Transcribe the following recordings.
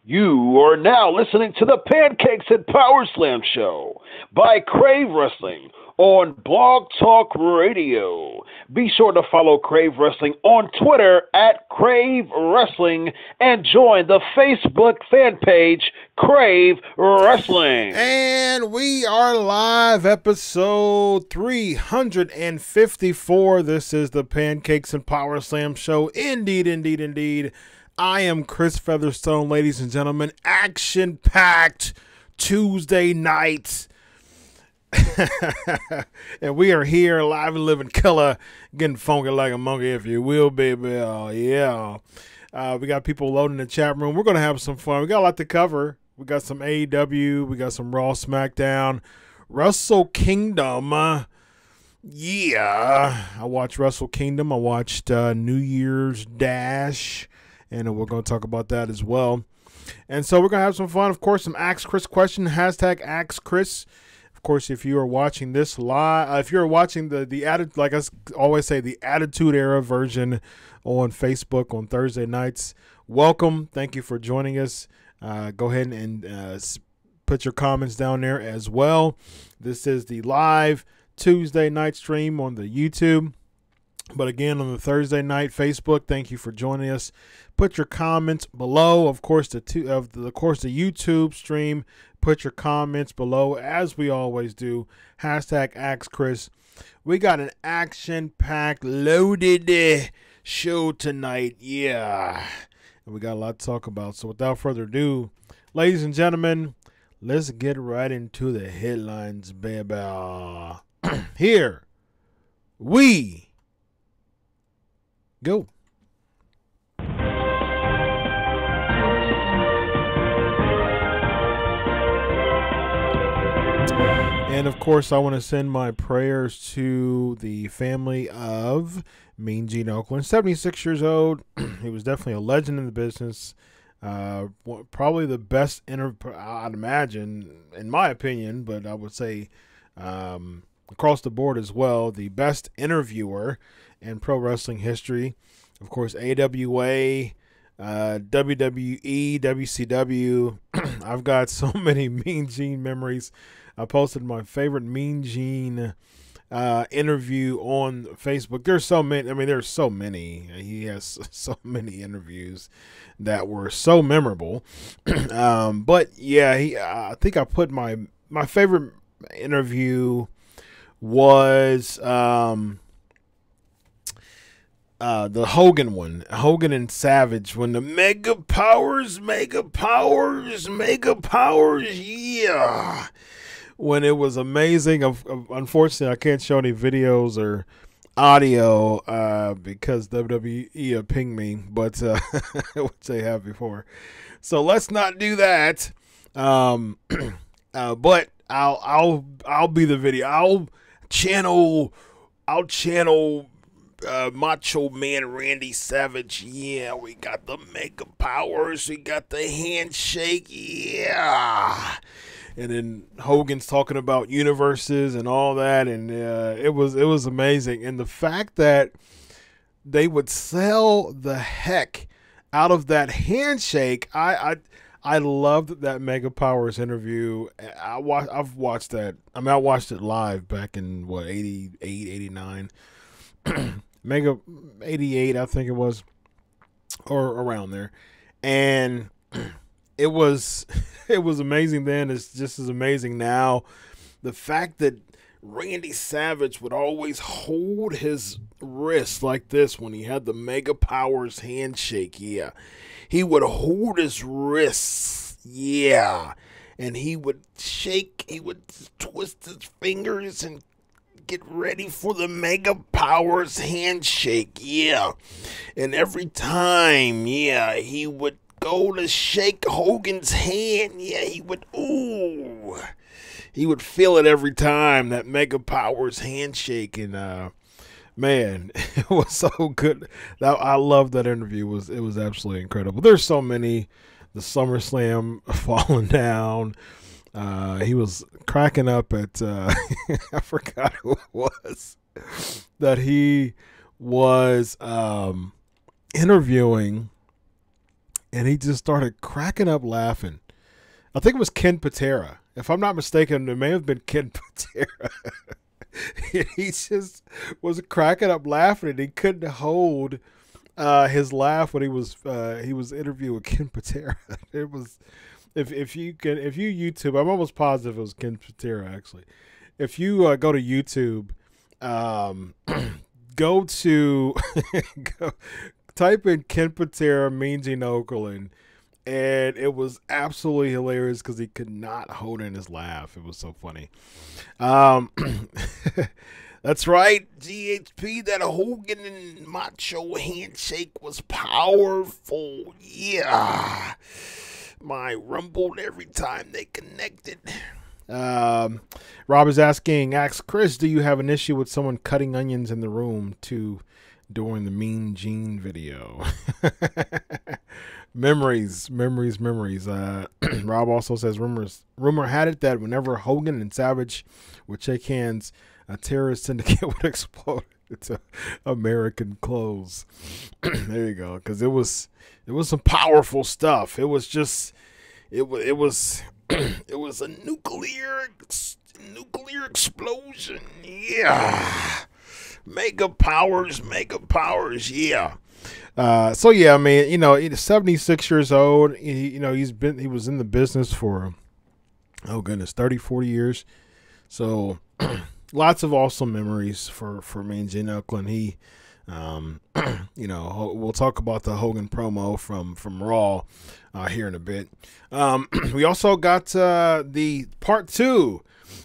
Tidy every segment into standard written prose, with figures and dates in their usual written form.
You are now listening to the Pancakes and Powerslams show by Crave Wrestling on Blog Talk Radio. Be sure to follow Crave Wrestling on Twitter at Crave Wrestling and join the Facebook fan page Crave Wrestling. And we are live, episode 354. This is the Pancakes and Powerslams show. Indeed. I am Chris Featherstone, ladies and gentlemen. Action-packed Tuesday night. And we are here live and living color, getting funky like a monkey, if you will, baby. Oh, yeah. We got people loading the chat room. We're going to have some fun. We got a lot to cover. We got some AEW. We got some Raw, SmackDown. Wrestle Kingdom. Yeah. I watched Wrestle Kingdom. I watched New Year's Dash. And we're going to talk about that as well. And so we're going to have some fun. Of course, some Ask Chris question. Hashtag Ask Chris. Of course, if you are watching this live, if you're watching the like I always say, the Attitude Era version on Facebook on Thursday nights, welcome. Thank you for joining us. Go ahead and put your comments down there as well. This is the live Tuesday night stream on the YouTube. But again, on the Thursday night Facebook, thank you for joining us. Put your comments below. Of course, the YouTube stream. Put your comments below, as we always do. Hashtag Ask Chris. We got an action-packed, loaded show tonight. Yeah. And we got a lot to talk about. So without further ado, ladies and gentlemen, let's get right into the headlines, baby. Here we go. And of course, I want to send my prayers to the family of Mean Gene Okerlund, 76 years old. He was definitely a legend in the business. Probably the best I'd imagine, in my opinion, but I would say across the board as well, the best interviewer in pro wrestling history. Of course, AWA, WWE, WCW. I've got so many Mean Gene memories. I posted my favorite Mean Gene interview on Facebook. There's so many. I mean, there's so many. He has so many interviews that were so memorable. But yeah, I think I put my favorite interview was the Hogan one, Hogan and Savage, when the Mega Powers, yeah. When it was amazing. Unfortunately, I can't show any videos or audio because WWE pinged me, but which they have before. So let's not do that. But I'll be the video. I'll channel Macho Man Randy Savage. Yeah, we got the Mega Powers. We got the handshake. Yeah. And then Hogan's talking about universes and all that, and it was amazing. And the fact that they would sell the heck out of that handshake, I loved that Mega Powers interview. I've watched that. I mean, I watched it live back in 88, 89, Mega 88, I think it was, or around there, and it was amazing then. It's just as amazing now. The fact that Randy Savage would always hold his wrist like this when he had the Mega Powers handshake. Yeah. He would hold his wrists. Yeah. And he would shake. He would twist his fingers and get ready for the Mega Powers handshake. Yeah. And every time, yeah, he would go to shake Hogan's hand. Yeah, he would feel it every time, that Mega Powers handshake. And man, it was so good. I love that interview. It was absolutely incredible. There's so many. The SummerSlam falling down. He was cracking up at I forgot who it was that he was interviewing and he just started cracking up laughing. I think it was Ken Patera. If I'm not mistaken, it may have been Ken Patera. He just was cracking up laughing, and he couldn't hold his laugh when he was interviewing Ken Patera. It was if you YouTube, I'm almost positive it was Ken Patera actually. If you go to YouTube, go to type in Ken Patera Mean Gene Okerlund, and it was absolutely hilarious because he could not hold in his laugh. It was so funny. That's right, GHP. That Hogan and Macho handshake was powerful. Yeah, my rumbled every time they connected. Rob is asks Chris, do you have an issue with someone cutting onions in the room too during the Mean Gene video? Memories. Rob also says rumor had it that whenever Hogan and Savage would shake hands, a terrorist syndicate would explode into American clothes. There you go. Because it was some powerful stuff. It was just it was a nuclear explosion. Yeah. Mega powers. Yeah. So yeah, I mean, he's 76 years old. He was in the business for, 30, 40 years. So lots of awesome memories for Mean Gene Okerlund. He, we'll talk about the Hogan promo from Raw here in a bit. We also got the part 2.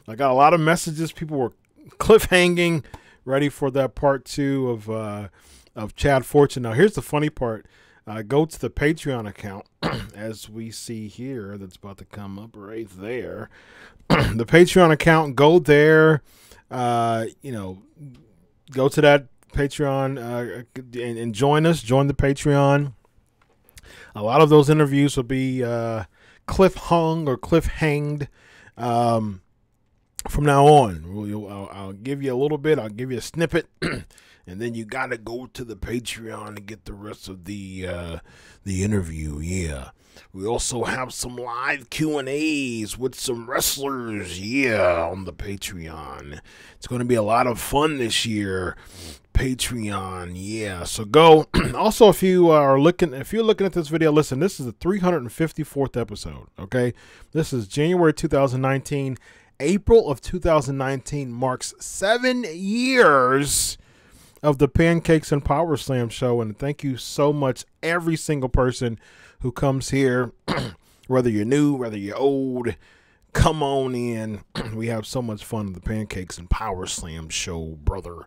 I got a lot of messages. People were cliffhanging, ready for that part 2 of Chad Fortune. Now, here's the funny part. Go to the Patreon account, as we see here. That's about to come up right there. The Patreon account, go there. Go to that Patreon and join us. Join the Patreon. A lot of those interviews will be cliff-hung or cliff-hanged from now on. I'll give you a little bit. I'll give you a snippet. And then you got to go to the Patreon to get the rest of the interview. Yeah. We also have some live Q&As with some wrestlers. Yeah, on the Patreon. It's going to be a lot of fun this year. Patreon. Yeah. So go. Also, if you're looking at this video, listen, this is the 354th episode. Okay. This is January 2019. April of 2019 marks 7 years of the Pancakes and Powerslams show, and thank you so much, every single person who comes here, whether you're new, whether you're old, come on in. We have so much fun with the Pancakes and Powerslams show, brother.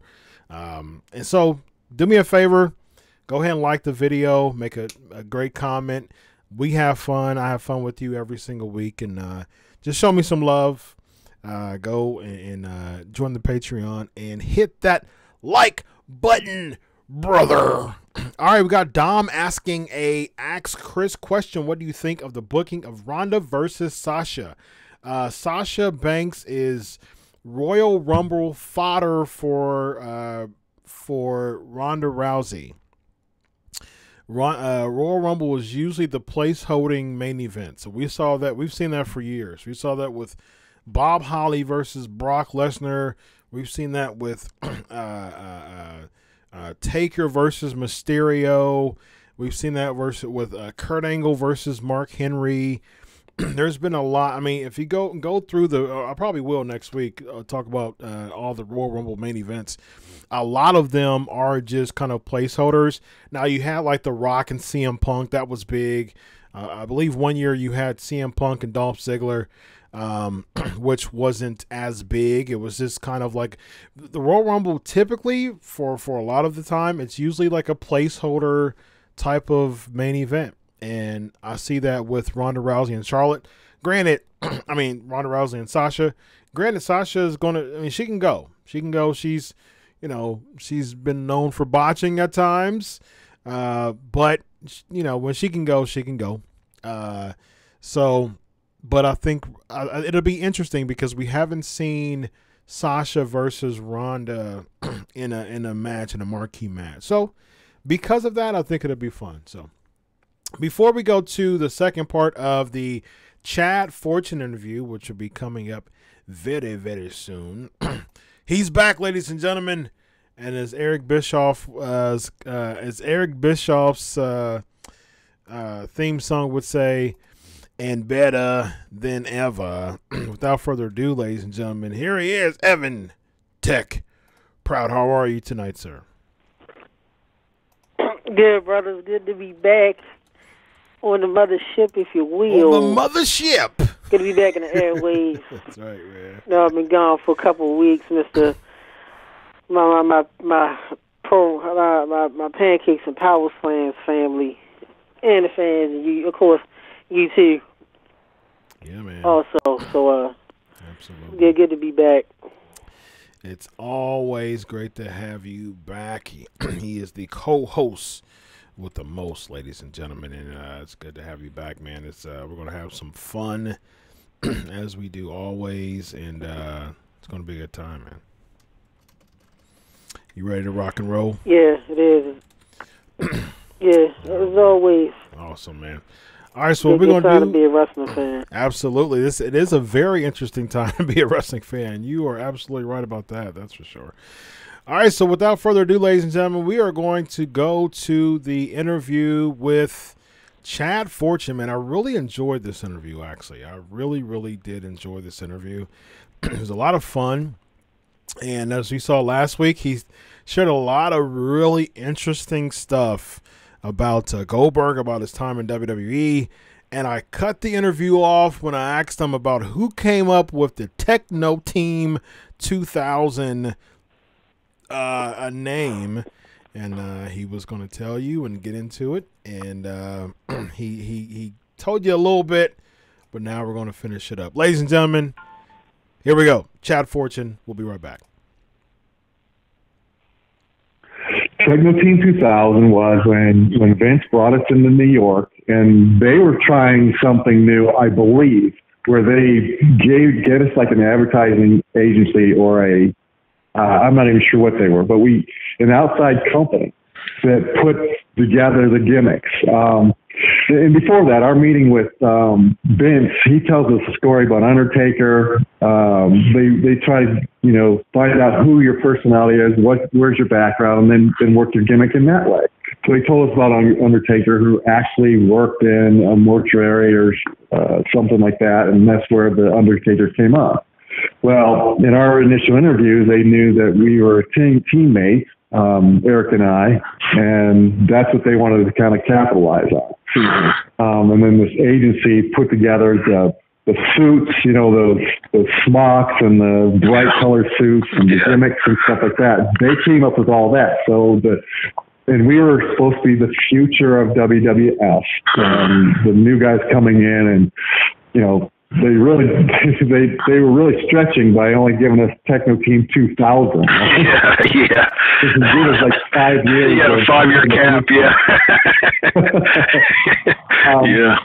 And so, do me a favor, go ahead and like the video, make a great comment. We have fun. I have fun with you every single week, and just show me some love. Go and join the Patreon and hit that like button, brother. All right, we got Dom asking Ask Chris question. What do you think of the booking of Ronda versus Sasha? Sasha Banks is Royal Rumble fodder for Ronda Rousey. Royal Rumble is usually the place-holding main event. So we've seen that for years. We saw that with Bob Holly versus Brock Lesnar. We've seen that with Taker versus Mysterio. We've seen that with Kurt Angle versus Mark Henry. There's been a lot. I mean, if you go through I probably will next week talk about all the Royal Rumble main events. A lot of them are just kind of placeholders. Now you had like The Rock and CM Punk. That was big. I believe one year you had CM Punk and Dolph Ziggler, which wasn't as big. It was just kind of like the Royal Rumble. Typically, for a lot of the time, it's usually like a placeholder type of main event. And I see that with Ronda Rousey and Charlotte. Granted, I mean, Ronda Rousey and Sasha. Granted, Sasha is going to, I mean, she can go. She's, she's been known for botching at times. But, when she can go, she can go. But I think it'll be interesting because we haven't seen Sasha versus Ronda in a match, in a marquee match. So because of that, I think it'll be fun. So Before we go to the second part of the Chad Fortune interview, which will be coming up very, very soon, he's back, ladies and gentlemen, and as Eric Bischoff's theme song would say, and better than ever. Without further ado, ladies and gentlemen, here he is, Evan Tech Proud. How are you tonight, sir? Good, brothers. Good to be back on the mothership, if you will. On the mothership. Good to be back in the airwaves. That's right, man. No, I've been gone for a couple of weeks, Mr. My Pancakes and Powerslams family and the fans, and you, of course, you too. Yeah, man. Also, so absolutely. good to be back. It's always great to have you back. He is the co-host with the most, ladies and gentlemen, and it's good to have you back, man. It's we're gonna have some fun as we do always, and it's gonna be a good time, man. You ready to rock and roll? Yeah, it is. Yeah, as always. Awesome, man. All right, so what we're going to do... to be a wrestling fan. Absolutely. It is a very interesting time to be a wrestling fan. You are absolutely right about that. That's for sure. All right, so without further ado, ladies and gentlemen, we are going to go to the interview with Chad Fortune. Man, I really enjoyed this interview, actually. I really, really did enjoy this interview. It was a lot of fun. And as we saw last week, he shared a lot of really interesting stuff about Goldberg, about his time in WWE, and I cut the interview off when I asked him about who came up with the Techno Team 2000 a name, and he was going to tell you and get into it, and he told you a little bit, but now we're going to finish it up. Ladies and gentlemen, here we go. Chad Fortune. We'll be right back. Techno Team 2000 was when Vince brought us into New York, and they were trying something new, I believe, where they get us like an advertising agency or I'm not even sure what they were, but an outside company that put together the gimmicks. And before that, our meeting with Vince, he tells us a story about Undertaker. They try to, find out who your personality is, where's your background, and then work your gimmick in that way. So he told us about Undertaker, who actually worked in a mortuary or something like that, and that's where the Undertaker came up. Well, in our initial interview, they knew that we were teammates, Eric and I, and that's what they wanted to kind of capitalize on. And then this agency put together the suits, the smocks and the bright colored suits and the gimmicks and stuff like that. They came up with all that. And we were supposed to be the future of WWF. The new guys coming in, and they were really stretching by only giving us Techno Team 2000. Yeah. It was like 5 years. Yeah, a 5-year cap. Yeah. Yeah.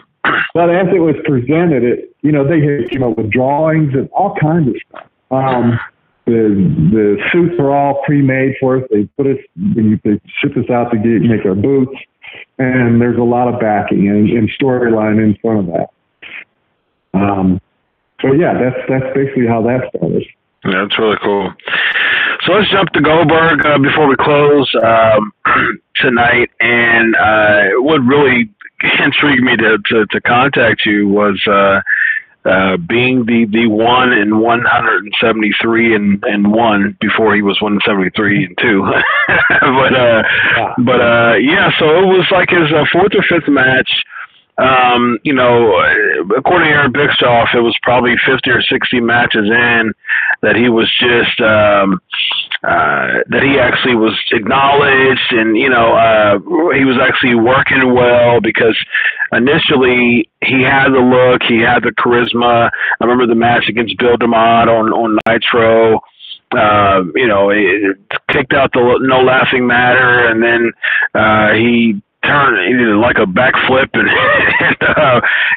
But as it was presented, they came up with drawings and all kinds of stuff. The suits were all pre-made for us. They shipped us out to make our boots, and there's a lot of backing and storyline in front of that. So yeah, that's basically how that started. Yeah, that's really cool. So let's jump to Goldberg before we close tonight. And what really intrigued me to contact you was being the 1 in 173 and 1 before he was 173 and 2. but yeah, so it was like his 4th or 5th match. According to Aaron Bischoff, it was probably 50 or 60 matches in that he was just that he actually was acknowledged, and he was actually working well, because initially he had the look, he had the charisma. I remember the match against Bill DeMott on Nitro. It kicked out the No Laughing Matter, and then he did like a backflip, and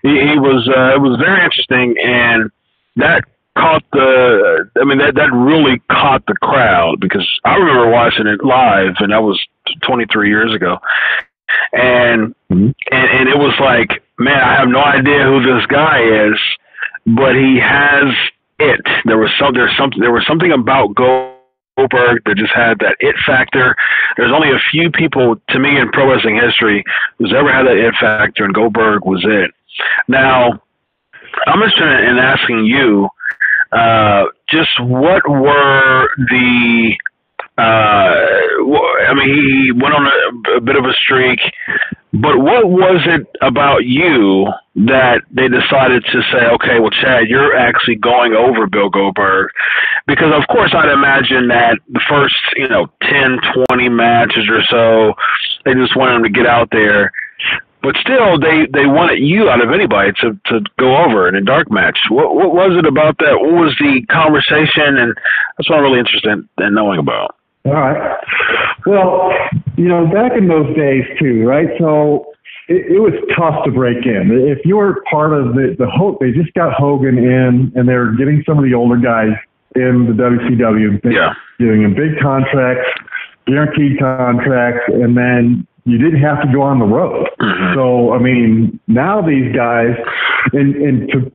he was it was very interesting, and that caught that really caught the crowd, because I remember watching it live, and that was 23 years ago. and it was like, man, I have no idea who this guy is, but he has it. There was something about Goldberg that just had that it factor. There's only a few people, to me, in pro wrestling history who's ever had that it factor, and Goldberg was it. Now, I'm interested in asking you, just what were the I mean, he went on a bit of a streak, but what was it about you that they decided to say, okay, well, Chad, you're actually going over Bill Goldberg? Because, of course, I'd imagine that the first, 10, 20 matches or so, they just wanted him to get out there. But still, they wanted you out of anybody to go over in a dark match. What was it about that? What was the conversation? And that's what I'm really interested in knowing about. All right. Well, back in those days too, right? So it was tough to break in. If you were part of they just got Hogan in, and they were getting some of the older guys in the WCW, giving them big contracts, guaranteed contracts, and then you didn't have to go on the road. Mm-hmm. So, I mean, now these guys,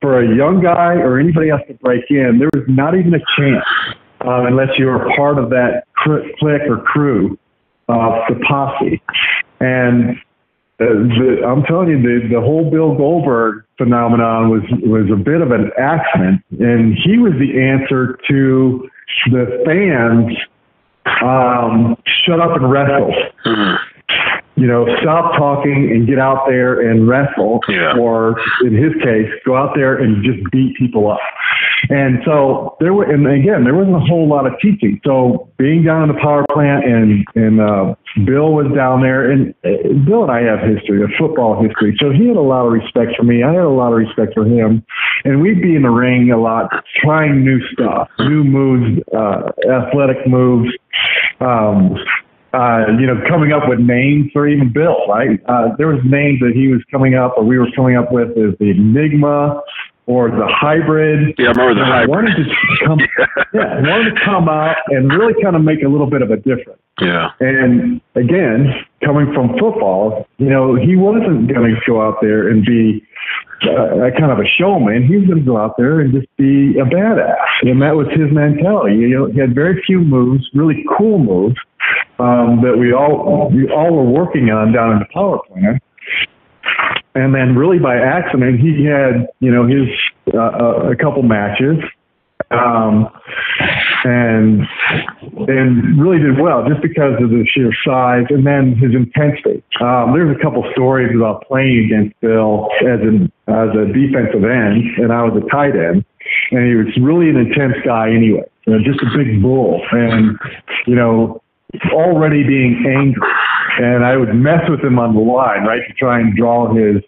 for a young guy or anybody else to break in, there was not even a chance unless you were part of that clique or crew, the posse. And I'm telling you, the whole Bill Goldberg phenomenon was a bit of an accident, and he was the answer to the fans, shut up and wrestle. Mm-hmm. Stop talking and get out there and wrestle, or in his case, go out there and just beat people up. And so there wasn't a whole lot of teaching. So being down in the power plant, and Bill was down there, and Bill and I have history, a football history. So he had a lot of respect for me. I had a lot of respect for him, and we'd be in the ring a lot, trying new stuff, new moves, athletic moves. Coming up with names for even Bill, right? There was names that he was coming up, or we were coming up with, as the Enigma or the Hybrid. Yeah, I remember the Hybrid. Wanted to come out and really kind of make a little bit of a difference. Yeah. And again, coming from football, he wasn't going to go out there and be a kind of a showman. He was going to go out there and just be a badass, and that was his mentality. He had very few moves, really cool moves, that we all were working on down in the power plant. And then really by accident, he had, his a couple matches, and really did well just because of the sheer size and then his intensity. There's a couple stories about playing against Bill as a defensive end, and I was a tight end, and he was really an intense guy anyway, just a big bull, and already being angry. And I would mess with him on the line, right, to try and draw his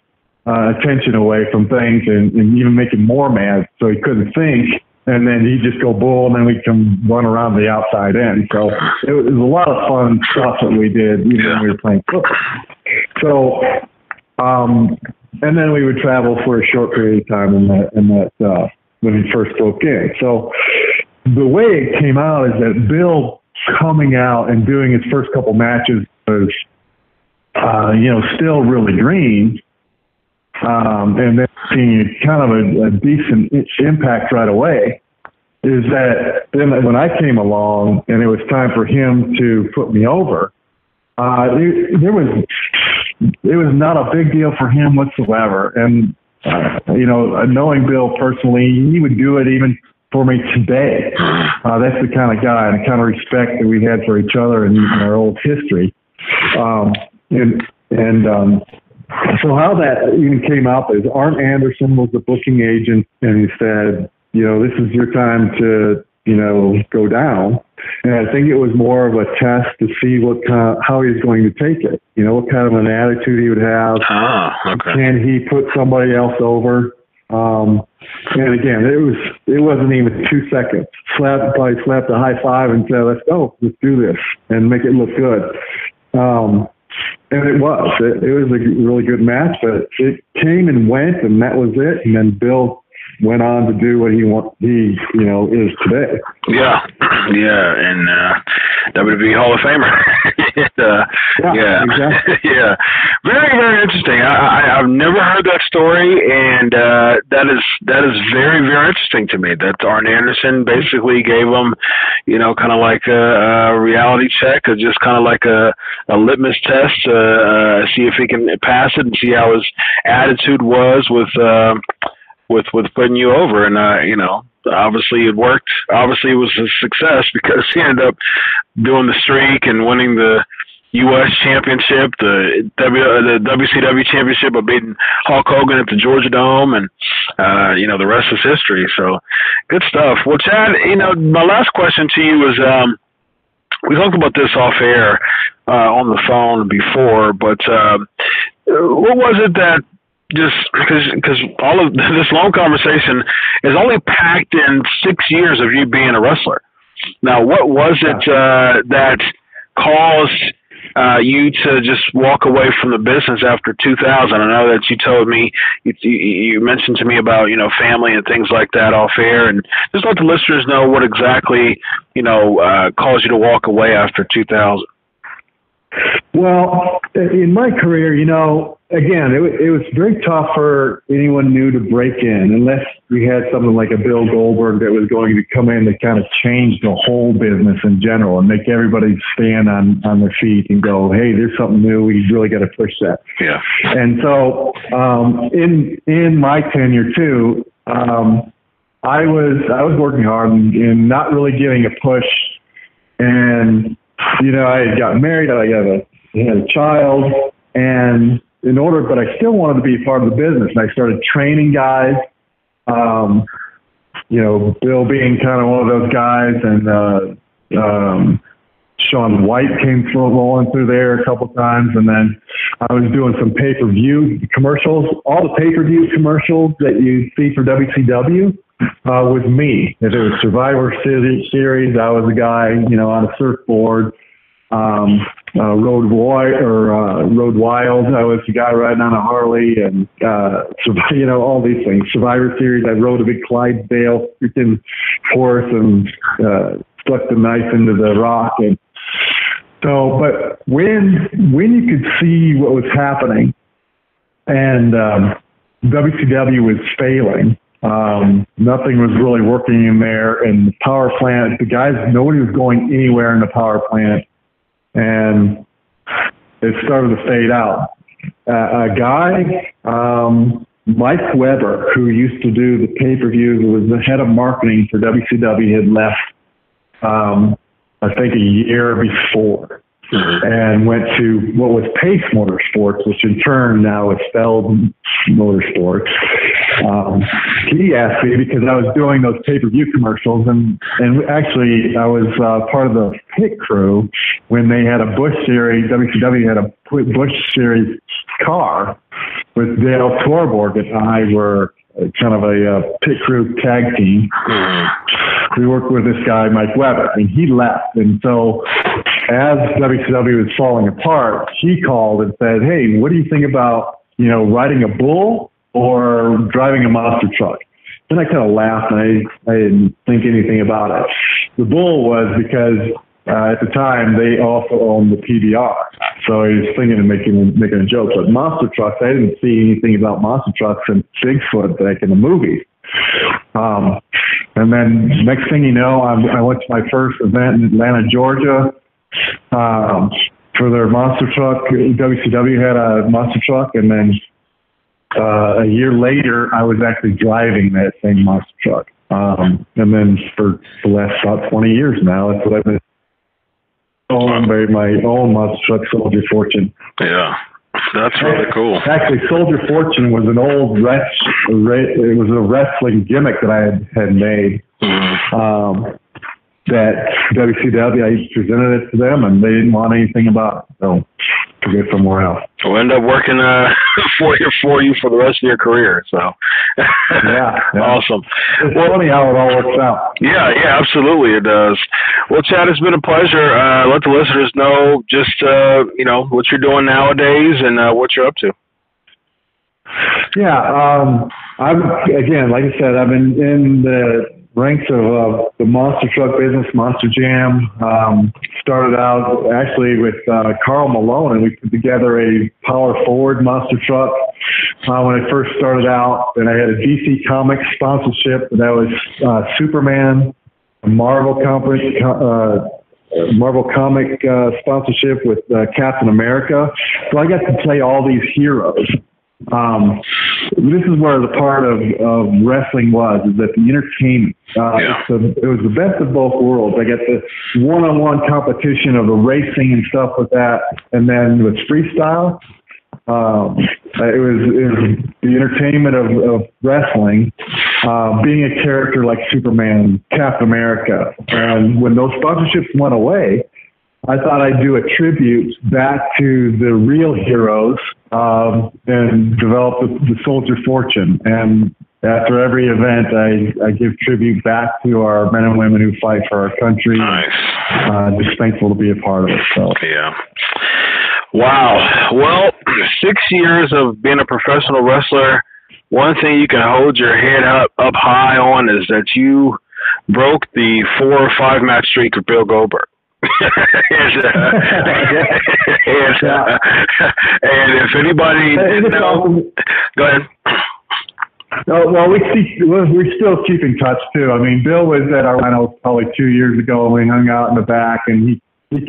attention away from things, and even make him more mad so he couldn't think. And then he'd just go bull, and then we'd come run around the outside end. So it was a lot of fun stuff that we did when we were playing football. So, and then we would travel for a short period of time in that when he first broke in. So the way it came out is that Bill coming out and doing his first couple matches was, still really green. And then seeing kind of a decent impact right away, is that then when I came along and it was time for him to put me over, it was not a big deal for him whatsoever. And, knowing Bill personally, he would do it even for me today. That's the kind of guy and the kind of respect that we had for each other in our old history. So how that even came out is Arn Anderson was the booking agent, and he said, this is your time to, go down. And I think it was more of a test to see how he was going to take it. What kind of an attitude he would have. Okay. Can he put somebody else over? And again, it wasn't even 2 seconds. Probably slapped a high five and said, let's go, let's do this and make it look good. And it was a really good match, but it came and went, and that was it. And then Bill went on to do what he is today. Yeah, and WWE Hall of Famer. Yeah, exactly. Yeah, very, very interesting. I've never heard that story, and that is very, very interesting to me. That Arn Anderson basically gave him, kind of like a reality check, or just kind of like a litmus test, see if he can pass it and see how his attitude was with putting you over, and obviously it worked. Obviously it was a success because he ended up doing the streak and winning the U.S. Championship, the WCW Championship, by beating Hulk Hogan at the Georgia Dome, and the rest is history. So good stuff. Well, Chad, my last question to you is, we talked about this off air on the phone before, but what was it that, just because all of this long conversation is only packed in 6 years of you being a wrestler. Now, what was it that caused you to just walk away from the business after 2000? I know that you told me, you mentioned to me about, family and things like that off air, and just let the listeners know what exactly, caused you to walk away after 2000. Well, in my career, again, it was very tough for anyone new to break in unless we had something like a Bill Goldberg that was going to come in to kind of change the whole business in general and make everybody stand on their feet and go, hey, there's something new. We really got to push that. Yeah. And so in my tenure too, I was working hard and not really getting a push. And I had gotten married, I had a child, and but I still wanted to be a part of the business. And I started training guys, Bill being kind of one of those guys, and Shawn White came rolling through there a couple times, and then I was doing some pay-per-view commercials. All the pay-per-view commercials that you see for WCW was me. If it was Survivor Series, I was the guy, on a surfboard. Road Wild, I was the guy riding on a Harley, and all these things. Survivor Series, I rode a big Clydesdale freaking horse and stuck the knife into the rock. And so, but when you could see what was happening, and WCW was failing. Nothing was really working in there, and the power plant, nobody was going anywhere in the power plant, and it started to fade out. A guy, Mike Weber, who used to do the pay-per-views, who was the head of marketing for WCW, had left, I think a year before, and went to what was Pace Motorsports, which in turn now is Feld Motorsports. He asked me because I was doing those pay-per-view commercials, and actually I was part of the pit crew when they had a Busch Series. WCW had a Busch Series car with Dale Torborg and I were kind of a pit crew tag team. We worked with this guy, Mike Weber, and he left. And so as WCW was falling apart, he called and said, hey, what do you think about, riding a bull or driving a monster truck? Then I kind of laughed, and I didn't think anything about it. The bull was because at the time they also owned the PBR, so I was thinking of making a joke. But monster trucks, I didn't see anything about monster trucks and Bigfoot like in the movies. And then next thing you know, I went to my first event in Atlanta, Georgia, for their monster truck. WCW had a monster truck, and then a year later, I was actually driving that same monster truck. And then for the last about 20 years now, that's what I've been owned by my own monster truck, Soldier Fortune. Yeah, that's really cool. Actually, Soldier Fortune was an old it was a wrestling gimmick that I had made. That WCW, I presented it to them, and they didn't want anything about it. So to go somewhere else. We'll end up working for you for the rest of your career. So yeah. Awesome. It's funny how it all works out. Yeah, absolutely it does. Well, Chad, it's been a pleasure. Let the listeners know just what you're doing nowadays and what you're up to. Yeah, I'm again, like I said, I've been in the ranks of the monster truck business, Monster Jam. Started out actually with Carl Malone, and we put together a power forward monster truck when I first started out. And I had a DC Comics sponsorship. That was Superman, a Marvel comic sponsorship with Captain America. So I got to play all these heroes. This is where the part of wrestling is that the entertainment. So it was the best of both worlds. I got the one-on-one competition of the racing and stuff with that, and then with freestyle, it was the entertainment of wrestling, being a character like Superman, Captain America. And when those sponsorships went away, I thought I'd do a tribute back to the real heroes and develop the Soldier Fortune. And after every event, I give tribute back to our men and women who fight for our country. Nice. Just thankful to be a part of it. So. Yeah. Wow. Well, 6 years of being a professional wrestler, one thing you can hold your head up high on is that you broke the 4 or 5 match streak of Bill Goldberg. and if anybody didn't know, go ahead. Well, we still keep in touch too. I mean, Bill was at our final probably 2 years ago, and we hung out in the back, and he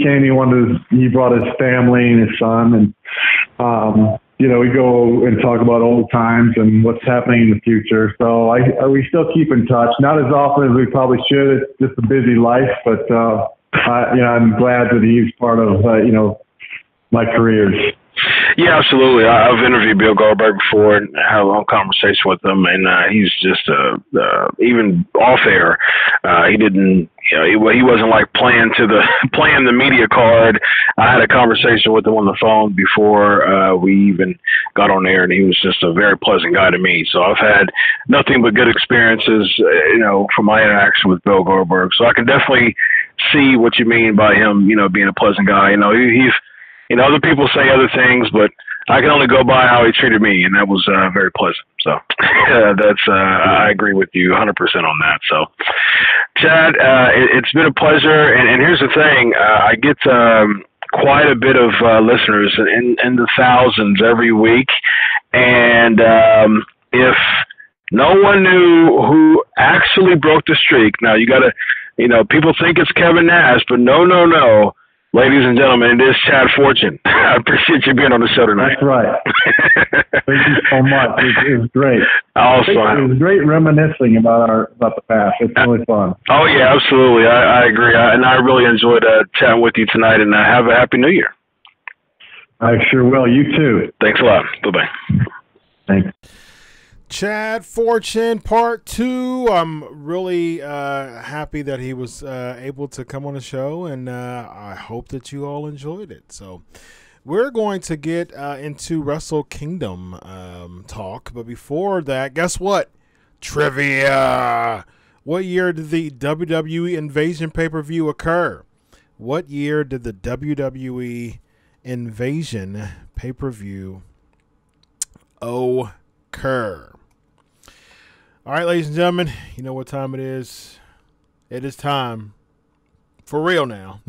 came. He brought his family and his son, and we go and talk about old times and what's happening in the future. So we still keep in touch, not as often as we probably should. It's just a busy life, but I'm glad that he's part of my careers. Yeah, absolutely. I've interviewed Bill Goldberg before and had a long conversation with him, and he's just even off air. He didn't, he wasn't like playing the media card. I had a conversation with him on the phone before we even got on air, and he was just a very pleasant guy to meet. So I've had nothing but good experiences, from my interaction with Bill Goldberg. So I can definitely see what you mean by him, being a pleasant guy. He's. Other people say other things, but I can only go by how he treated me, and that was very pleasant. So I agree with you 100% on that. So, Chad, it's been a pleasure. And here's the thing. I get quite a bit of listeners in the thousands every week. And if no one knew who actually broke the streak, now you got to, people think it's Kevin Nash, but no. Ladies and gentlemen, it is Chad Fortune. I appreciate you being on the show tonight. That's right. Thank you so much. It was great. Awesome. It was great reminiscing about the past. It's really fun. Oh, yeah, absolutely. I agree. And I really enjoyed chatting with you tonight, and have a Happy New Year. I sure will. You too. Thanks a lot. Bye-bye. Thanks. Chad Fortune Part 2. I'm really happy that he was able to come on the show, and I hope that you all enjoyed it. So we're going to get into Wrestle Kingdom talk, but before that, guess what? Trivia. What year did the WWE Invasion pay-per-view occur? What year did the WWE Invasion pay-per-view occur? All right, ladies and gentlemen, you know what time it is. It is time, for real now,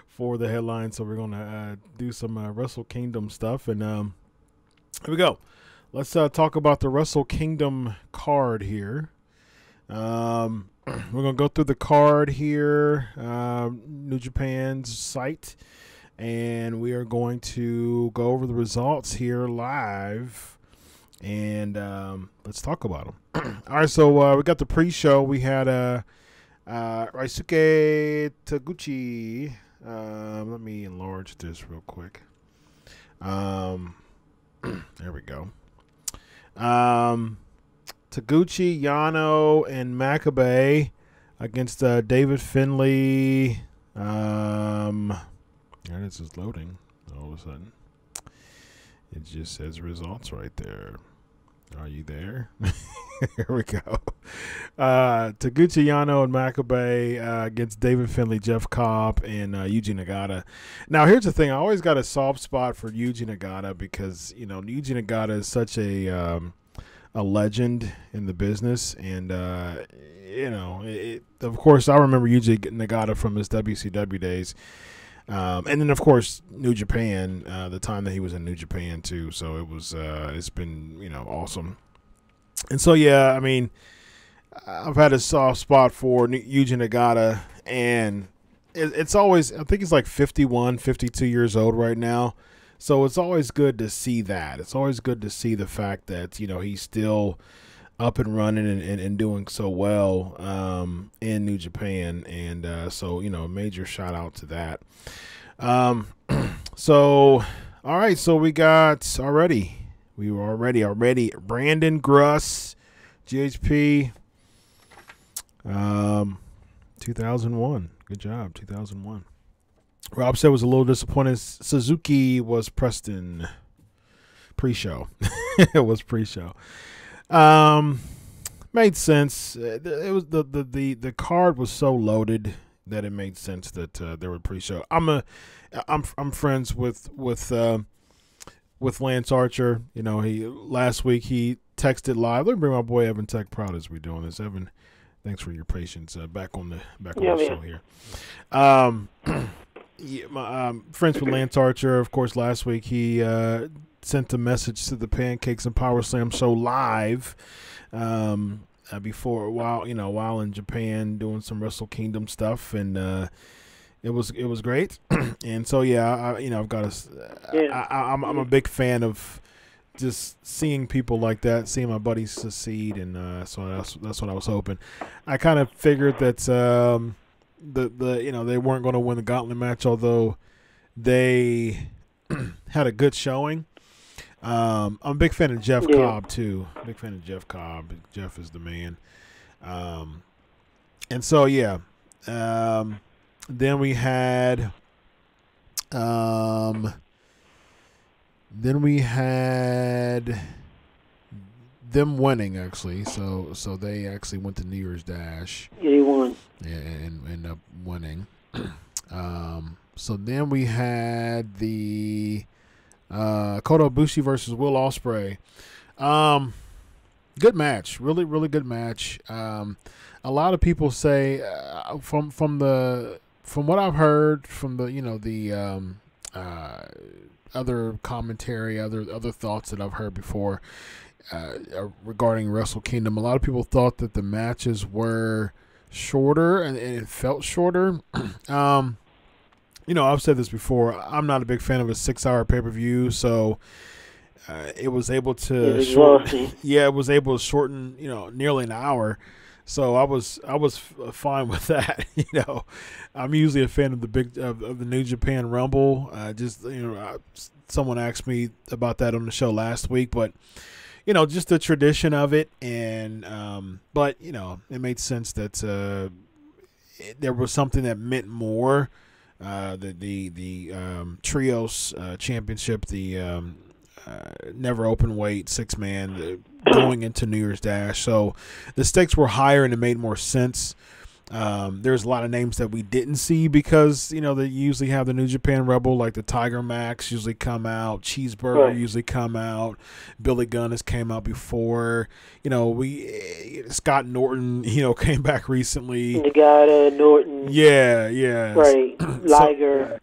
for the headline. So we're going to do some Wrestle Kingdom stuff. And here we go. Let's talk about the Wrestle Kingdom card here. We're going to go through the card here, New Japan's site, and we are going to go over the results here live. And let's talk about them. All right, so we got the pre-show. We had Ryusuke Taguchi. Let me enlarge this real quick. There we go. Taguchi, Yano, and Makabe against David Finlay. And this is loading all of a sudden. It just says results right there. Are you there? Here we go. Taguchi, Yano, and Makabe against David Finlay, Jeff Cobb, and Yuji Nagata. Now, here's the thing. I always got a soft spot for Yuji Nagata because, Yuji Nagata is such a a legend in the business, and of course, I remember Yuji Nagata from his WCW days, and then of course New Japan, the time that he was in New Japan too. So it was, it's been awesome, and so yeah, I mean, I've had a soft spot for Yuji Nagata, and it's always, I think he's like 51, 52 years old right now. So it's always good to see that. It's always good to see the fact that, he's still up and running and doing so well in New Japan. And so, major shout out to that. So, all right. So we got already Brandon Gruss, GHP, 2001. Good job, 2001. Rob said was a little disappointed. Suzuki was Preston pre-show. It was pre-show. Made sense. It was the card was so loaded that it made sense that there were pre-show. I'm friends with Lance Archer. He last week he texted live. Let me bring my boy Evan Tech Proud as we're doing this. Evan, thanks for your patience. Back on the show here. Yeah, friends with Lance Archer, of course. Last week he sent a message to the Pancakes and Powerslams show live while in Japan doing some Wrestle Kingdom stuff, and it was great. And so I've got I'm a big fan of just seeing people like that, seeing my buddies succeed, and so that's what I was hoping. I kind of figured that. They weren't going to win the gauntlet match, although they had a good showing. I'm a big fan of Jeff Cobb too. Big fan of Jeff Cobb. Jeff is the man. And so then we had them winning, actually. So they actually went to New Year's Dash. Yeah, they won. Yeah, and ended up winning. So then we had the Kota Ibushi versus Will Ospreay. Good match, really, really good match. A lot of people say from what I've heard from the other commentary, other thoughts that I've heard before regarding Wrestle Kingdom. A lot of people thought that the matches were shorter and it felt shorter. I've said this before. I'm not a big fan of a 6-hour pay-per-view, so it was able to shorten, nearly an hour. So I was fine with that. I'm usually a fan of the New Japan Rumble. Someone asked me about that on the show last week, but just the tradition of it, and but it made sense that there was something that meant more. The trios championship, the never open weight 6-man going into New Year's Dash, so the stakes were higher and it made more sense. There's a lot of names that we didn't see because they usually have the New Japan Rebel, like the Tiger Max usually come out, Cheeseburger usually come out, Billy Gunn has came out before. Scott Norton came back recently. Nagata, Norton. Yeah. Right.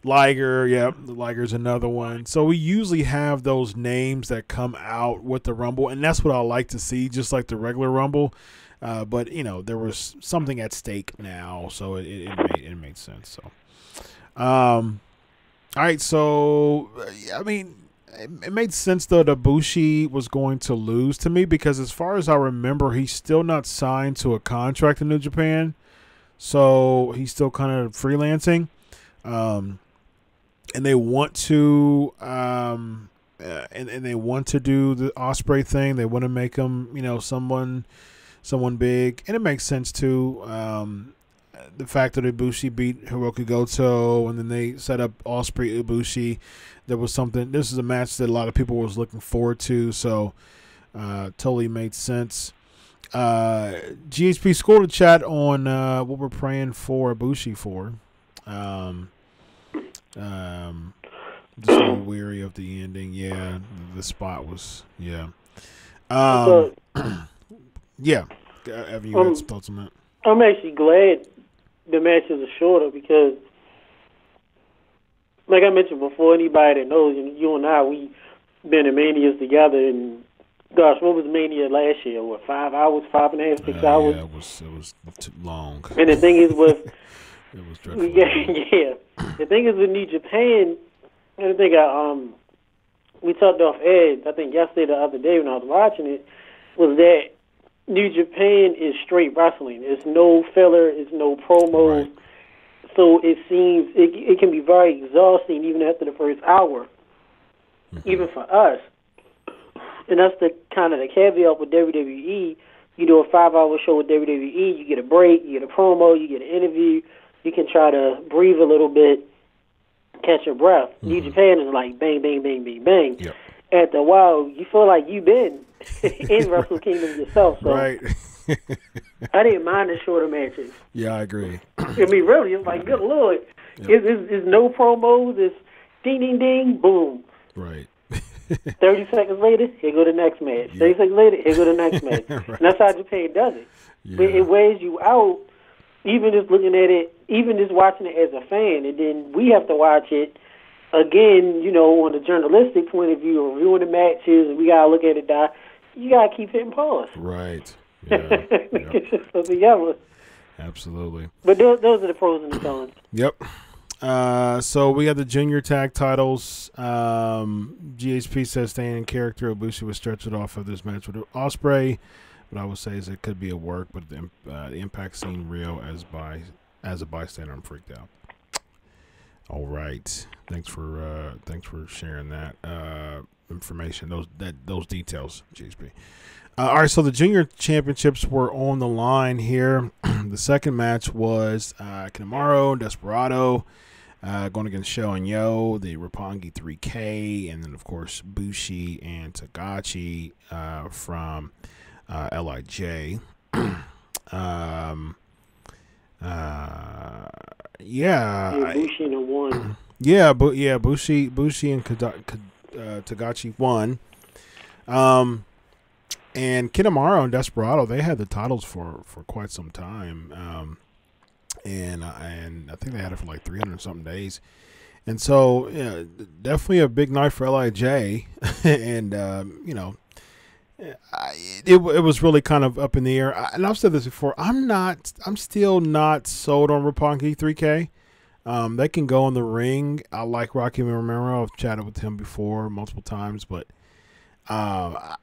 Liger, yeah. Liger's another one. So we usually have those names that come out with the Rumble, and that's what I like to see, just like the regular Rumble. But there was something at stake now, so it made sense. So, all right. So, I mean, it made sense though that Ibushi was going to lose to me because, as far as I remember, he's still not signed to a contract in New Japan, so he's still kind of freelancing. And they want to, and they want to do the Ospreay thing. They want to make him, someone big, and it makes sense too. The fact that Ibushi beat Hiroki Goto, and then they set up Ospreay Ibushi, there was something. This is a match that a lot of people was looking forward to, so totally made sense. GHP, score the chat on what we're praying for Ibushi for. Just a little weary of the ending. Yeah, the spot was Yeah. Evan, you had some thoughts on that? I'm actually glad the matches are shorter because, like I mentioned before, anybody that knows, you and I, we been in Manias together, and gosh, what was Mania last year? What, 5 hours, 5.5, 6 hours? Yeah, it was too long. And the thing is with it was dreadful. yeah. The thing is with New Japan, and I think we talked off air, I think yesterday, the other day when I was watching it, was that New Japan is straight wrestling. There's no filler, there's no promos. Right. So it seems it can be very exhausting even after the first hour, even for us. And that's the kind of the caveat with WWE. You do a 5-hour show with WWE, you get a break, you get a promo, you get an interview, you can try to breathe a little bit, catch your breath. New Japan is like bang, bang, bang, bang, bang. Yep. After a while, you feel like you've been in Wrestle Kingdom yourself. So right. I didn't mind the shorter matches. Yeah, I agree. I mean, really, it's like, good Lord. Yep. It's no promos. It's ding, ding, ding, boom. Right. 30 seconds later, here go the next match. Yep. 30 seconds later, here go the next match. Right. And that's how Japan does it. Yeah. But it wears you out, even just looking at it, even just watching it as a fan. And then we have to watch it again, on a journalistic point of view, reviewing the matches, and we got to look at it. You got to keep hitting pause. Right. Yeah. It's just so together. Absolutely. But those are the pros and the cons. Yep. So we got the junior tag titles. GHP says staying in character. Ibushi was stretched off of this match with Ospreay. What I would say is it could be a work, but the impact seemed real as a bystander. I'm freaked out. All right. Thanks for sharing that information. Those details, GHP. All right, so the junior championships were on the line here. The second match was Kanemaru and Desperado going against Sho and Yo, the Roppongi 3K, and then, of course, Bushi and Tagachi from LIJ. Bushi and one. Bushi and Tagachi won. And Kanemaru and Desperado, they had the titles for quite some time, and I think they had it for like 300-something days, and so definitely a big night for LIJ, and it was really kind of up in the air. And I've said this before. I'm still not sold on Roppongi 3K. They can go in the ring. I like Rocky Romero. I've chatted with him before multiple times, but. I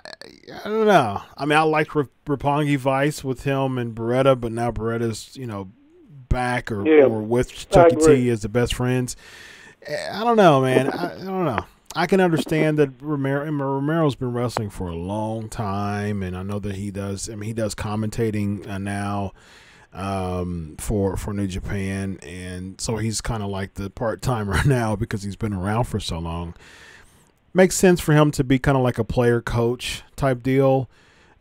don't know. I mean, I liked Roppongi Vice with him and Beretta, but now Beretta's, back or with Chucky T as the best friends. I don't know, man. I don't know. I can understand that Romero's been wrestling for a long time, and I know that he does. I mean, he does commentating now for New Japan, and so he's kind of like the part-timer now because he's been around for so long. Makes sense for him to be kind of like a player coach type deal.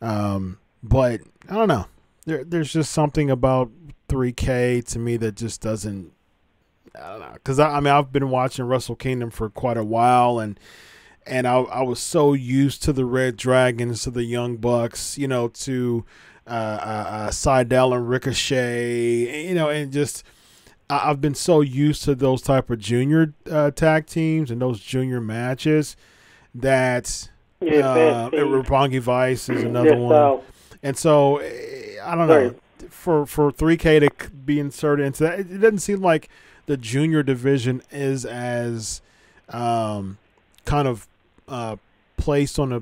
But I don't know. There's just something about 3K to me that just doesn't, I don't know. Because I've been watching Wrestle Kingdom for quite a while, and I was so used to the Red Dragons, to the Young Bucks, to Seidel and Ricochet, and just I've been so used to those type of junior tag teams and those junior matches that Roppongi Vice is another one. And so I don't know, for 3K to be inserted into that, it doesn't seem like the junior division is as kind of placed on a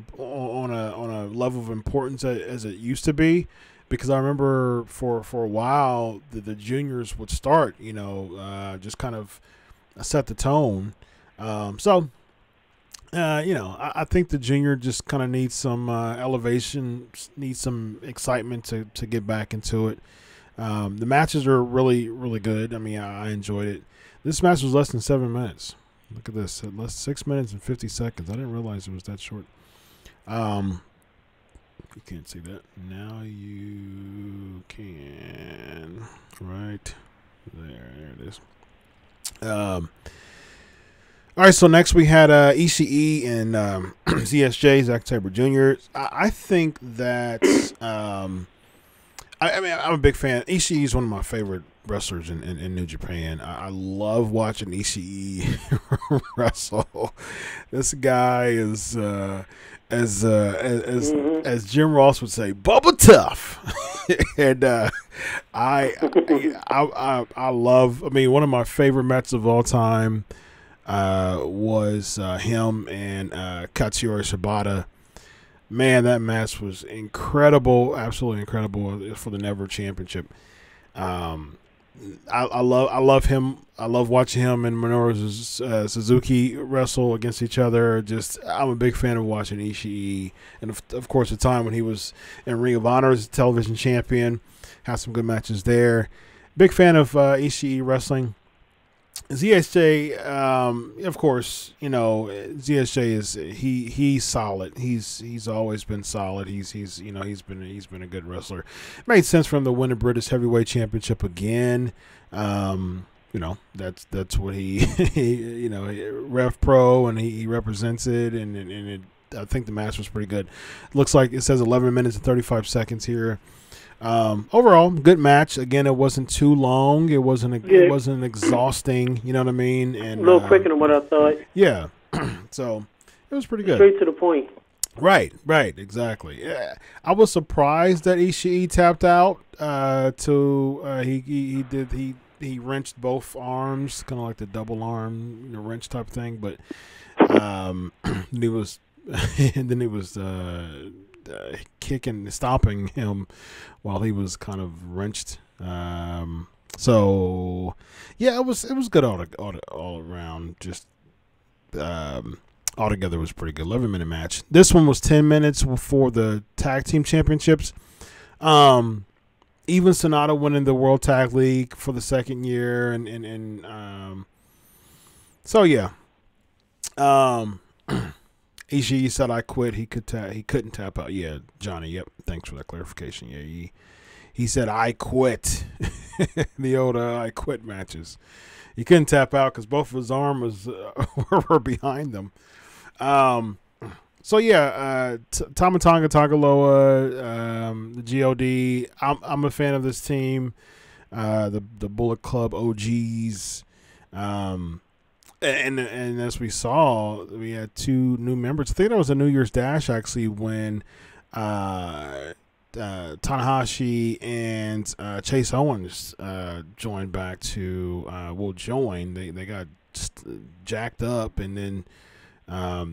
level of importance as it used to be. Because I remember for a while the juniors would start, just kind of set the tone. I think the junior just kind of needs some elevation, needs some excitement to get back into it. The matches are really, really good. I mean, I enjoyed it. This match was less than 7 minutes. Look at this, 6 minutes and 50 seconds. I didn't realize it was that short. You can't see that. Now you can. Right there it is. All All right, so next we had ECE and ZSJ, Zack Sabre Jr. I think that I mean, I'm a big fan. ECE is one of my favorite wrestlers in New Japan. I love watching ECE wrestle. This guy is as Jim Ross would say, Bubba Tough. And I love. I mean, one of my favorite matches of all time was him and Katsuyori Shibata. Man, that match was incredible, absolutely incredible for the Never Championship. I love him. I love watching him and Minoru Suzuki wrestle against each other. I'm a big fan of watching Ishii, and of course the time when he was in Ring of Honor as a television champion, had some good matches there. Big fan of Ishii wrestling. ZSJ, of course, ZSJ is he's solid. He's always been solid. He's been a good wrestler. It made sense for him to win the British Heavyweight Championship again. That's what he Rev Pro, and he represents it, and I think the match was pretty good. Looks like it says 11 minutes and 35 seconds here. Overall, good match. Again, it wasn't too long. It wasn't exhausting. You know what I mean? And a little quicker than what I thought. Yeah. So it was pretty good. Straight to the point. Right. Exactly. Yeah. I was surprised that Ishii tapped out. He wrenched both arms, kind of like the double arm, wrench type thing. But he was kicking, stopping him while he was kind of wrenched. So yeah, it was good all around. Just altogether was pretty good. 11-minute match. This one was 10 minutes for the tag team championships. Even Sonata winning the World Tag League for the second year, and so yeah. Ishii said, "I quit." He couldn't tap out. Yeah, Johnny. Yep. Thanks for that clarification. Yeah, he said, "I quit." The old "I quit" matches. He couldn't tap out because both of his arms were behind them. So yeah, Tama Tonga Tagaloa, the GOD. I'm a fan of this team. The Bullet Club OGs. And as we saw, we had two new members. I think that was a New Year's Dash actually when Tanahashi and Chase Owens joined back to join. They got jacked up, and then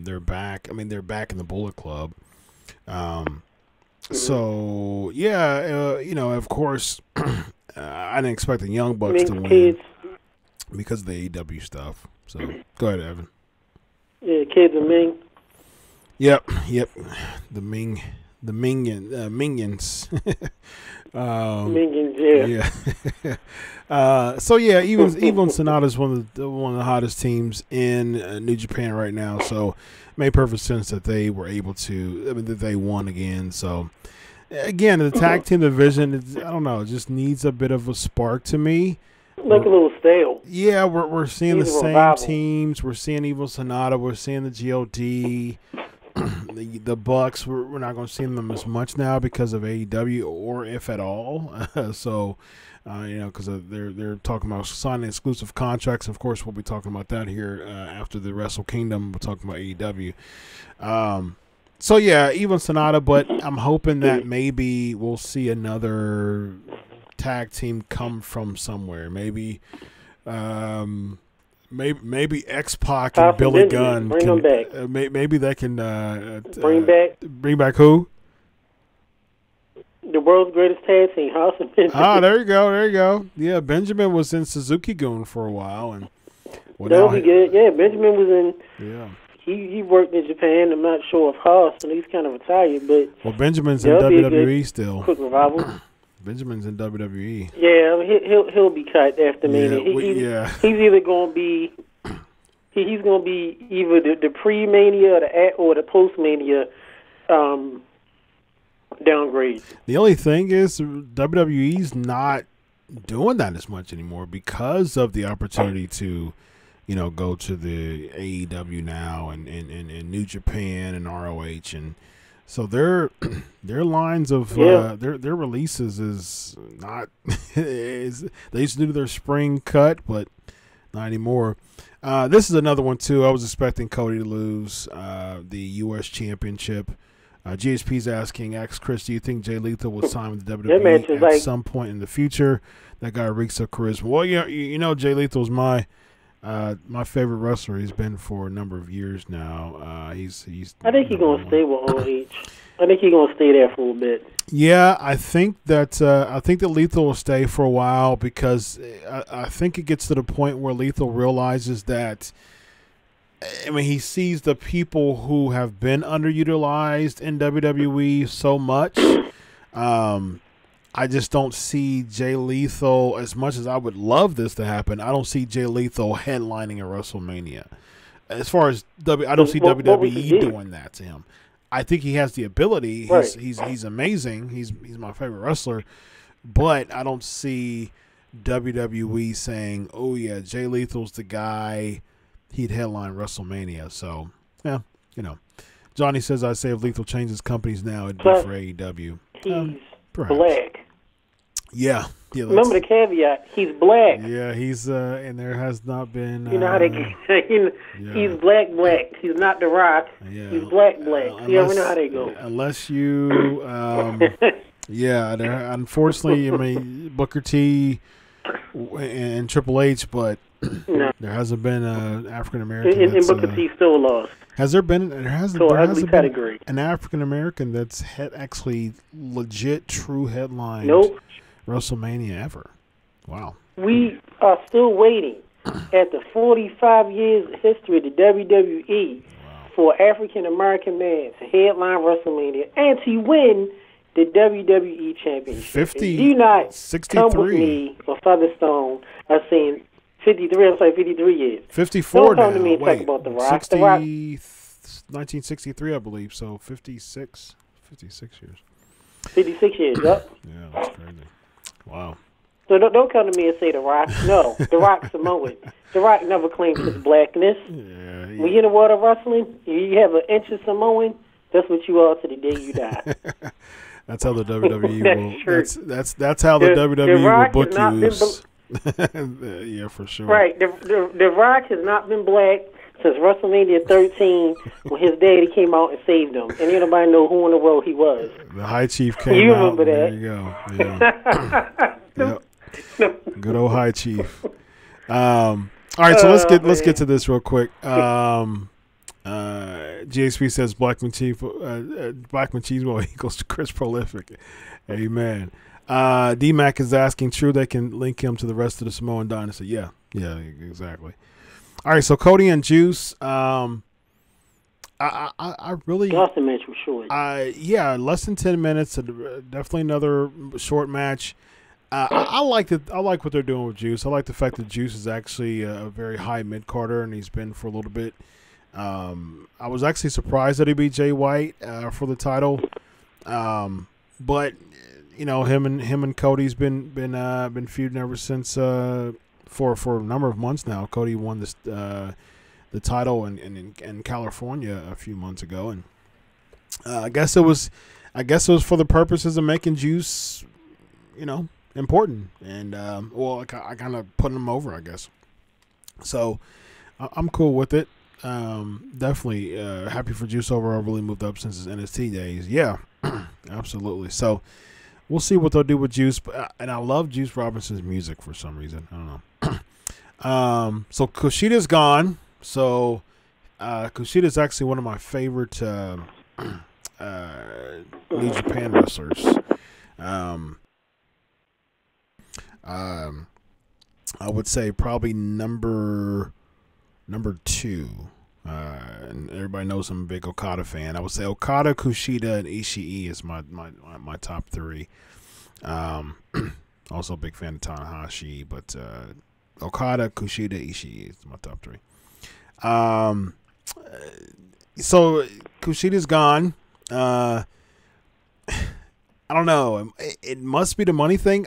they're back. I mean, they're back in the Bullet Club. So yeah, of course, I didn't expect the Young Bucks to win because of the AEW stuff. So go ahead, Evan. Yeah, kids are Ming. Yep. The Minions. Minions, yeah. So yeah, even Sonata's one of the hottest teams in New Japan right now. So it made perfect sense that they were able to. I mean, that they won again. So again, the tag team division, I don't know, it just needs a bit of a spark to me. Look a little stale. Yeah, we're seeing the same teams. We're seeing Evil Sonata. We're seeing the GOD. The Bucks, we're not going to see them as much now because of AEW, or if at all. So, because they're talking about signing exclusive contracts. Of course, we'll be talking about that here after the Wrestle Kingdom. We're talking about AEW. So yeah, even Sonata, but I'm hoping that maybe we'll see another tag team come from somewhere. Maybe X-Pac and Billy Gunn bring them back. Maybe they can bring back who? The world's greatest tag team, House of Benjamin. Ah, there you go. Yeah, Benjamin was in Suzuki-gun for a while, and that'll be good. Yeah, Benjamin was in. Yeah. He worked in Japan. I'm not sure of Haas, and he's kind of retired, but Benjamin's in WWE still. Quick revival. Benjamin's in WWE. Yeah, he'll be cut after Mania. He's either going to be either the pre-Mania or the post-Mania downgrade. The only thing is WWE's not doing that as much anymore because of the opportunity to go to the AEW now and New Japan and ROH, and so their lines of their releases is not they used to do their spring cut, but not anymore. This is another one too. I was expecting Cody to lose the U.S. Championship. GHP's asking, Chris, do you think Jay Lethal will sign with the WWE at some point in the future? That guy reeks of charisma. Well, Jay Lethal's my favorite wrestler. He's been for a number of years now. He's. I think he's gonna stay with OH. I think he's gonna stay there for a little bit. Yeah, I think that Lethal will stay for a while because I think it gets to the point where Lethal realizes that. I mean, he sees the people who have been underutilized in WWE so much. I just don't see Jay Lethal, as much as I would love this to happen, I don't see Jay Lethal headlining a WrestleMania. As far as I don't see WWE doing that to him. I think he has the ability. He's amazing. He's my favorite wrestler. But I don't see WWE saying, oh, yeah, Jay Lethal's the guy. He'd headline WrestleMania. So, yeah, Johnny says, I say if Lethal changes companies now, it'd be for AEW. He's black. Yeah. Remember the caveat, he's black. Yeah, he's, and there has not been. You know how they he's black. He's not The Rock. Yeah. He's black. You never know how they go. Unless you, unfortunately, I mean, Booker T and Triple H, but no. There hasn't been an African American. And Booker T still lost. Has there been? There hasn't been an African American that's actually legit, true headline. Nope. WrestleMania ever. Wow. We are still waiting at the 45 years history of the WWE for an African American man to headline WrestleMania and to win the WWE Championship. Do not 63. Come with me for Featherstone. I'm saying 53. I'm saying 53 years. 54 Don't come now. to me and talk about The Rock. 1963, I believe. So 56 years. 56 years. Yep. Yeah, that's crazy. Wow. So don't come to me and say The Rock. No, The Rock's Samoan. The Rock never claimed his blackness. Yeah. When you're in the world of wrestling, you have an inch of Samoan. That's what you are to the day you die. That's how the WWE will. That's how the WWE will book you. Yeah, for sure. Right. The Rock has not been black since WrestleMania 13 when his daddy came out and saved him, and nobody know who in the world he was. The High Chief came out. You remember that? There you go. Yeah. Yep. Good old High Chief. All right, so let's get to this real quick. GHP says Black Machismo equals Chris Prolific. Amen. D-Mac is asking, true they can link him to the rest of the Samoan dynasty. Yeah, exactly. All right, so Cody and Juice. I really lost the match for sure. Less than 10 minutes. Definitely another short match. I like what they're doing with Juice. I like the fact that Juice is actually a very high mid-carder, and he's been for a little bit. I was actually surprised that he beat Jay White for the title, but him and Cody's been feuding ever since for a number of months now. Cody won the title in California a few months ago, and I guess it was for the purposes of making Juice, important, and I kind of put him over, I guess. So I'm cool with it. Definitely happy for Juice overall. Really moved up since his NXT days. Yeah, absolutely. So we'll see what they'll do with Juice. And I love Juice Robinson's music for some reason. I don't know. So Kushida's gone. So Kushida's actually one of my favorite New Japan wrestlers. I would say probably number 2. And everybody knows I'm a big Okada fan. I would say Okada, Kushida, and Ishii is my top 3. Also a big fan of Tanahashi, but Okada, Kushida, Ishii is my top 3. So Kushida's gone. I don't know. It must be the money thing.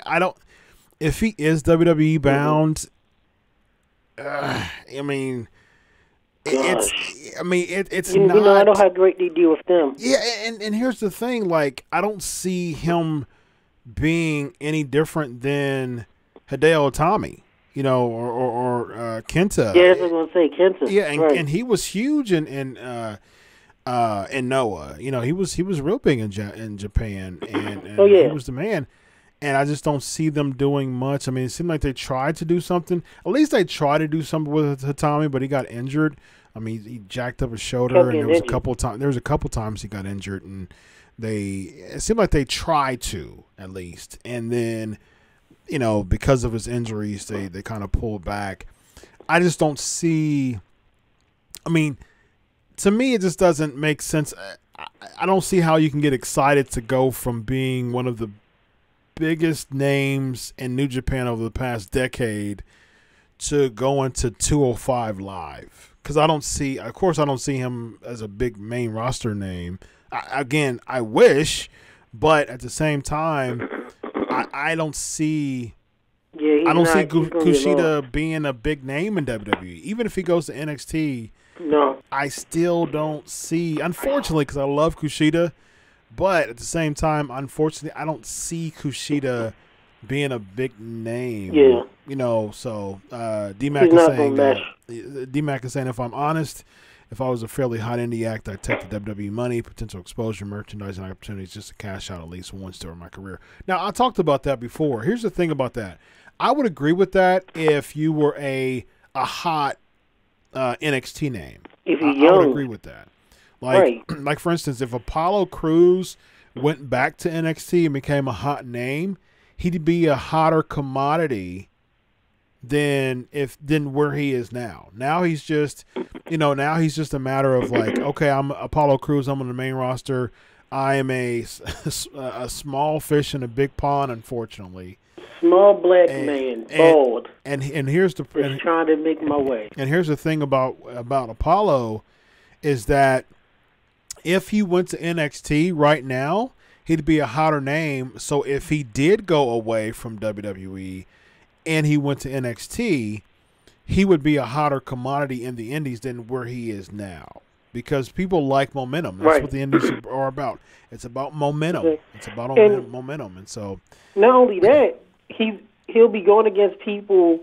If he is WWE bound, I mean, it's you not. know, I know how great they deal with them. Yeah, and here's the thing. Like, I don't see him being any different than Hideo Itami, you know, or Kenta. Yeah, I was going to say Kenta. Yeah, right. and he was huge in Noah. You know, he was real big in Japan, and he was the man. And I just don't see them doing much. I mean, it seemed like they tried to do something. At least they tried to do something with Hitami, but he got injured. I mean, he jacked up his shoulder, and there was a couple times he got injured, and it seemed like they tried to at least, and then, you know, because of his injuries, they kind of pulled back. I just don't see. I mean, to me, it just doesn't make sense. I don't see how you can get excited to go from being one of the biggest names in New Japan over the past decade to going to 205 Live, because I don't see him as a big main roster name. I wish, but at the same time, I don't see. Yeah, I don't see Kushida being a big name in WWE. Even if he goes to NXT, no, I still don't see. Unfortunately, because I love Kushida. But at the same time, unfortunately, I don't see Kushida being a big name. Yeah. You know, so D-Mac is saying, if I'm honest, if I was a fairly hot indie act, I'd take the WWE money, potential exposure, merchandising opportunities just to cash out at least once during my career. Now, I talked about that before. Here's the thing about that. I would agree with that if you were a hot NXT name. If you're young. I would agree with that. Like for instance, if Apollo Crews went back to NXT and became a hot name, he'd be a hotter commodity than where he is now. Now he's just, a matter of like, okay, I'm Apollo Crews, I'm on the main roster. I am a small fish in a big pond, unfortunately. Small black man, bald. And here's the just trying to make my way. And here's the thing about Apollo is that if he went to NXT right now, he'd be a hotter name. So if he did go away from WWE and he went to NXT, he would be a hotter commodity in the Indies than where he is now. Because people like momentum. That's what the Indies are about. It's about momentum. It's about momentum. And so, not only that, he'll be going against people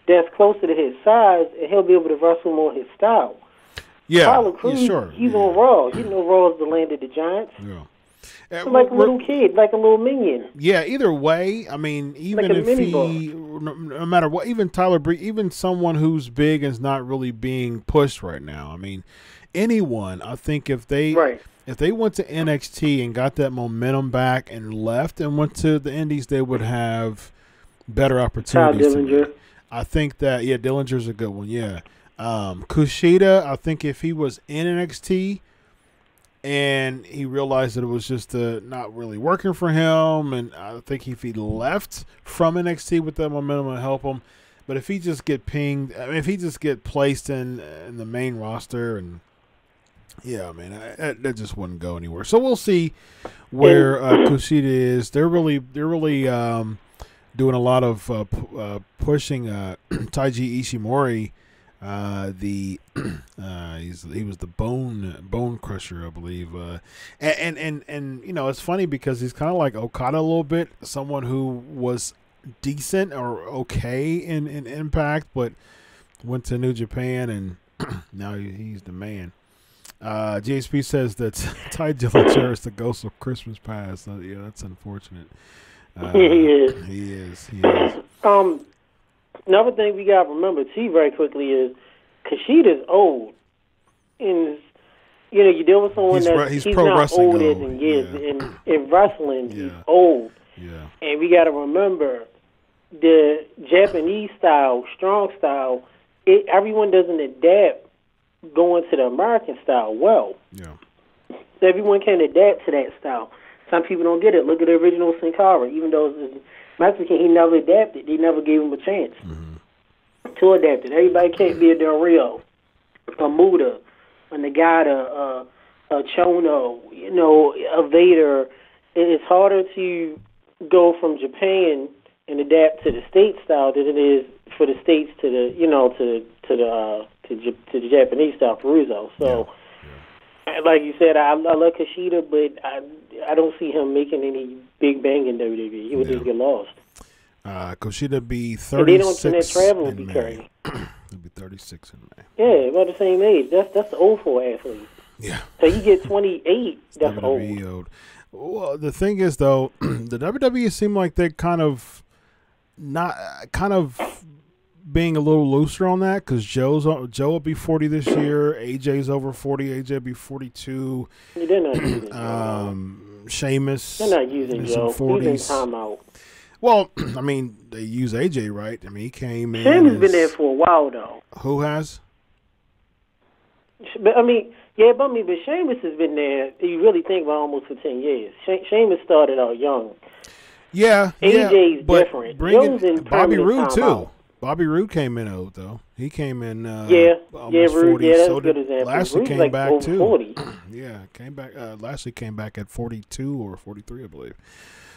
that's closer to his size, and he'll be able to wrestle more his style. Yeah, Cruz, sure. He's on Raw. You know Raw is the land of the Giants. Yeah. So like a little kid, like a little minion. Yeah, either way, I mean, even like if no matter what, even Tyler Breeze, even someone who's big is not really being pushed right now. I mean, anyone, I think if they went to NXT and got that momentum back and left and went to the Indies, they would have better opportunities. Dillinger. I think that, Dillinger's a good one, yeah. Kushida, I think if he was in NXT and he realized that it was just not really working for him, and I think if he left from NXT with that momentum, it would help him. But if he just get pinged, if he just get placed in the main roster, and that just wouldn't go anywhere. So we'll see where Kushida is. They're really doing a lot of pushing Taiji Ishimori. He was the bone crusher, I believe. And it's funny because he's kind of like Okada a little bit, someone who was decent or okay in Impact, but went to New Japan and now he's the man. GHP says that Ty Dillinger is the ghost of Christmas past. So, that's unfortunate. He is. Another thing we got to remember, too, very quickly is Kushida's old. And, you deal with someone he's pro not wrestling old as in years. In wrestling, he's old. Yeah. And we got to remember the Japanese style, strong style, everyone doesn't adapt going to the American style well. Yeah. So everyone can adapt to that style. Some people don't get it. Look at the original Sin Cara. Even though it's Mexican, he never adapted. They never gave him a chance to adapt it. Everybody can't be a Del Rio, a Muda, a Nagata, a Chono, a Vader. It's harder to go from Japan and adapt to the state style than it is for the states to the to the Japanese style Peruso. So, like you said, I love Kushida, but I don't see him making any big bang in WWE. He would just get lost. Kushida be 36 and they don't, and that travel would be crazy. He'll be 36 in May. Yeah, about the same age. That's old for an athlete. Yeah. So you get 28. That's old. Well, the thing is, though, the WWE seem like they're kind of being a little looser on that, because Joe will be 40 this year. AJ's over 40. AJ will be 42. They're not using Sheamus. They're not using Joe. He's in timeout. Well, I mean, they use AJ, right? I mean, he came in. Sheamus has been there for a while, though. Who has? But Sheamus has been there, you really think about, almost for 10 years. Sheamus started out young. Yeah, AJ's different. Joe's in Bobby Roode, too. Out. Bobby Roode came in old, though. He came in almost Roode, 40. that's so a good example. Lashley came like back, too. 40. Yeah, came back. Lashley came back at 42 or 43, I believe.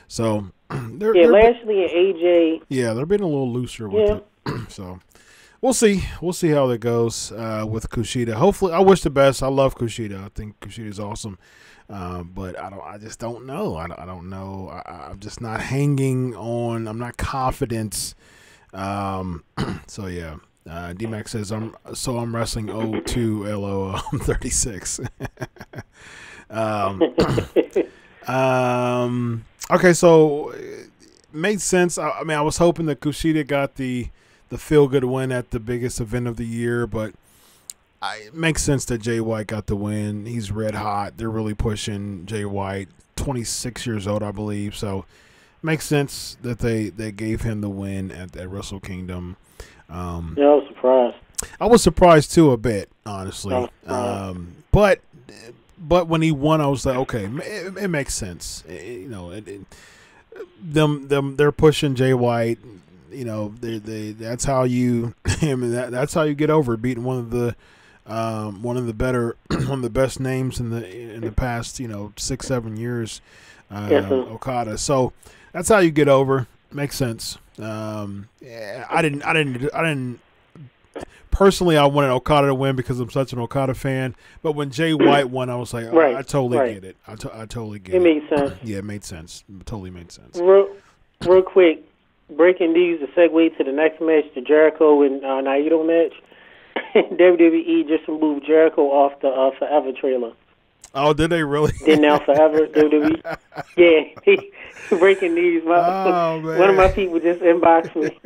So, Lashley and AJ. Yeah, they're being a little looser with it. So, we'll see. We'll see how that goes with Kushida. Hopefully, I wish the best. I love Kushida. I think Kushida's awesome. But I just don't know. I don't know. I'm just not hanging on. I'm not confident. So yeah. D-Mac says I'm wrestling 02 LO. I'm 36. Okay, so it made sense. I mean, I was hoping that Kushida got the feel-good win at the biggest event of the year, but it makes sense that Jay White got the win. He's red hot. They're really pushing Jay White, 26 years old, I believe. So it makes sense that they gave him the win at Wrestle Kingdom. I was surprised. I was surprised, too, a bit, honestly. But when he won, I was like, okay, it makes sense. They're pushing Jay White. That's how you that's how you get over beating one of the best names in the past 6-7 years, Okada. So that's how you get over. Makes sense. I didn't personally. I wanted Okada to win because I'm such an Okada fan. But when Jay White won, I was like, I totally get it. I totally get it. It made sense. Yeah, it made sense. It totally made sense. Real quick, breaking news to segue to the next match, the Jericho and Naito match. WWE just removed Jericho off the Forever trailer. Oh, did they really? Then now Forever, WWE. Yeah, breaking news. One of my people just inboxed me.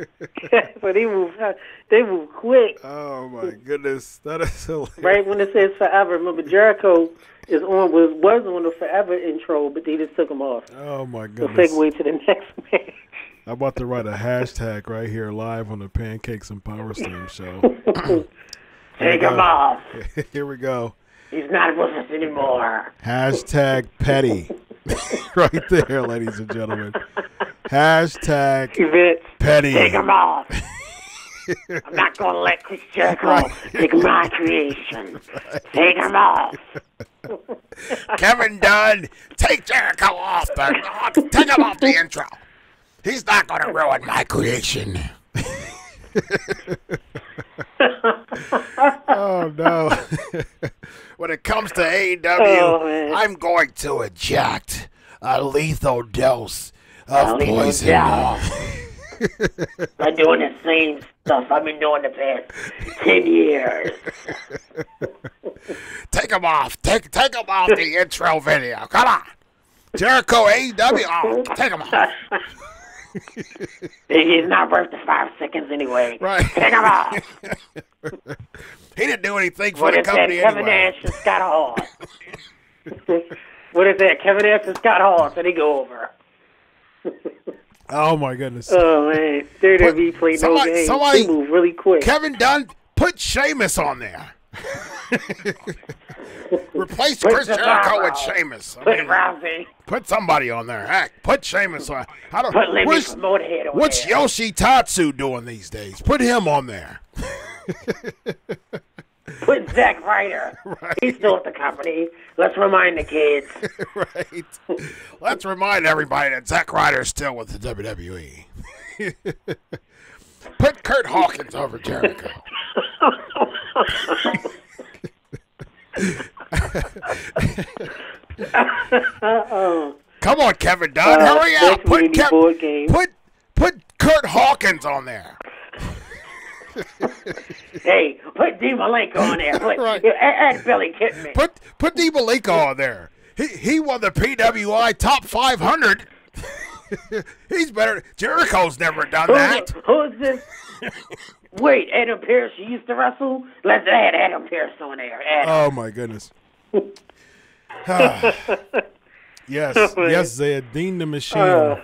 So they moved quick. Oh my goodness, that is hilarious. Right when it says Forever, remember Jericho was on the Forever intro, but they just took him off. Oh my goodness. So segue to the next match. I'm about to write a hashtag right here live on the Pancakes and Powerslams show. Take him off. Here we go. He's not with us anymore. Hashtag petty. Right there, ladies and gentlemen. Hashtag petty. Take him off. I'm not going to let Chris Jericho take my creation. Take him off. Kevin Dunn, take Jericho off. Take him off the intro. He's not going to ruin my creation. Oh, no. When it comes to AEW, I'm going to eject a lethal dose of poison. I'm doing the same stuff I've been doing the past 10 years. Take him off. Take him off the intro video. Come on. Jericho AEW. Oh, take him off. He's not worth the 5 seconds anyway. Right. Take him off. He didn't do anything for the company anyway. Kevin Nash and Scott Hall. What is that? Kevin Nash and Scott Hall. So they go over. Oh, my goodness. Oh, man. WWE played no games. They move really quick. Kevin Dunn, put Sheamus on there. Replace Chris Jericho with Sheamus. Rousey. Put somebody on there. Heck, put Sheamus on. Put Lemmy from Motorhead on what's there. Yoshitatsu doing these days? Put him on there. Put Zack Ryder. Right. He's still at the company. Let's remind the kids. Right. Let's remind everybody that Zack Ryder is still with the WWE. Put Kurt Hawkins over Jericho. Come on, Kevin Dunn, hurry up! Put Kurt Hawkins on there. Hey, put D. Malenko on there. Add Billy Kidman. Put D. Malenko on there. He won the PWI Top 500. He's better. Jericho's never done that. Who's this? Wait, Adam Pearce used to wrestle? Let's add Adam Pearce on there. Oh, my goodness. Yes, Zed. Dean the Machine.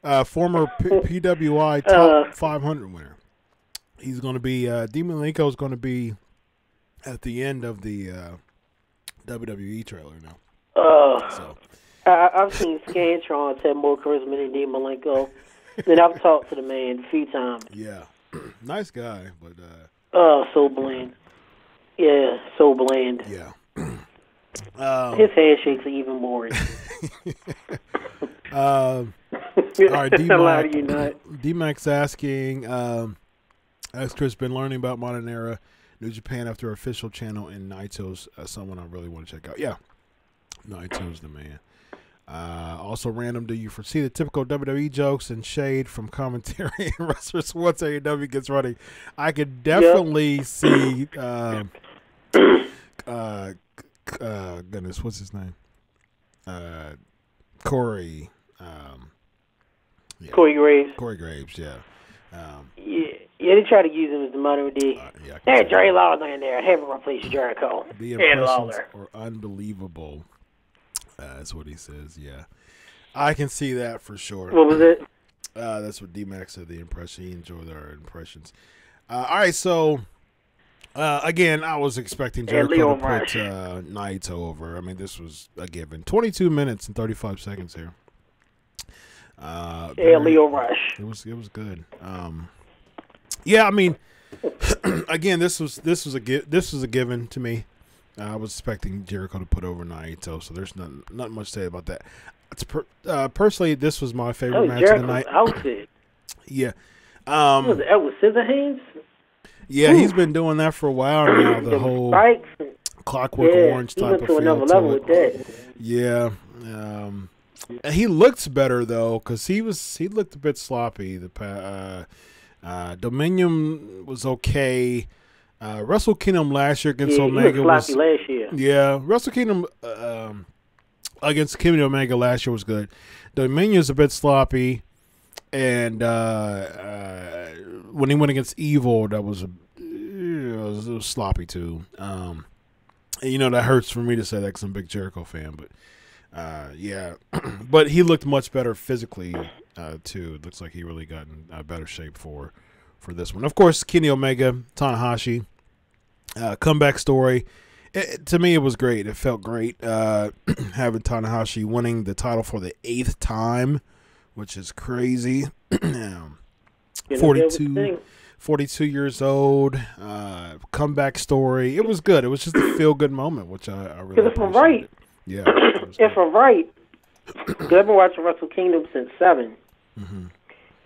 Former PWI Top 500 winner. He's going to be, D. Malenko's going to be at the end of the WWE trailer now. I've seen Scantron have more charisma than D. Malenko. And I've talked to the man a few times. Yeah. Nice guy, but... so bland. Yeah, so bland. Yeah. His handshakes are even boring. All right, D-Max asking, has Chris been learning about Modern Era New Japan after official channel in Naito's someone I really want to check out? Yeah, Naito's the man. Also random, do you foresee the typical WWE jokes and shade from commentary and wrestlers once AEW gets running? I could definitely see goodness, what's his name? Corey Graves. Corey Graves, yeah. They try to use him as the modern day. Hey, Dre Lawler in there. Have him replace Jericho. The impressions are unbelievable. That's what he says, yeah. I can see that for sure. What was it? That's what D-Max said, the impression. He enjoyed our impressions. All right, so, again, I was expecting Jericho to put Naito over. I mean, this was a given. 22 minutes and 35 seconds here. Leo Rush. It was good. Yeah, I mean, again, this was a given to me. I was expecting Jericho to put over Naito, so there's not much to say about that. Personally, this was my favorite match of the night. Outfit. Yeah. Was that with Scissorhands? Yeah, he's been doing that for a while now. The whole bikes. Clockwork Orange type of feel to another level with that. Yeah. He looks better though, because he looked a bit sloppy. Dominion was okay. Wrestle Kingdom last year against Omega was sloppy last year. Yeah, Wrestle Kingdom against Kenny Omega last year was good. Dominion's a bit sloppy, and when he went against Evil, that was it was sloppy too. And, that hurts for me to say that because I'm a big Jericho fan, but. Yeah, but he looked much better physically too. It looks like he really got in better shape for this one. Of course, Kenny Omega, Tanahashi, comeback story. To me, it was great. It felt great having Tanahashi winning the title for the 8th time, which is crazy. 42 years old, comeback story. It was good. It was just a feel-good moment, which I really appreciated. Right. Yeah. If I'm right, because I've been watching Wrestle Kingdom since 7. Mm-hmm.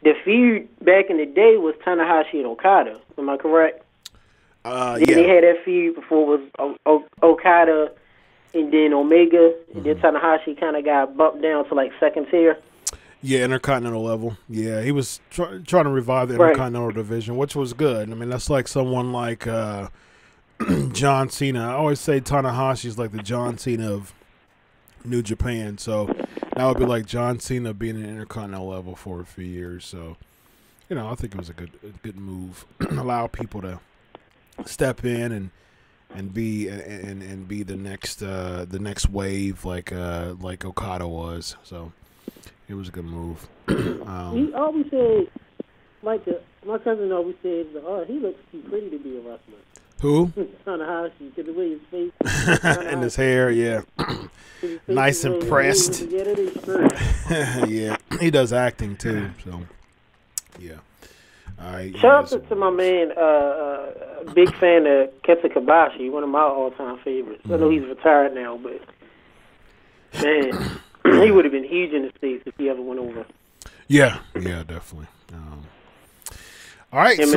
The feud back in the day was Tanahashi and Okada. Am I correct? Yeah. They had that feud before it was Okada and then Omega. And then Tanahashi kind of got bumped down to like second tier. Yeah, Intercontinental level. Yeah, he was trying to revive the Intercontinental division, which was good. I mean, that's like someone like John Cena. I always say Tanahashi's like the John Cena of New Japan, so that would be like John Cena being an Intercontinental level for a few years. So, I think it was a good move. Allow people to step in and be the next wave like Okada was. So it was a good move. He always said, my cousin always said, he looks too pretty to be a wrestler. Who? Tanahashi, because the way his face and his hair, yeah. Nice and pressed. Yeah, he does acting too, so yeah. All right. Shout out to my man, big fan of Kenta Kobashi, one of my all-time favorites. I know he's retired now, but man, he would have been huge in the States if he ever went over. Yeah, definitely. All right, Him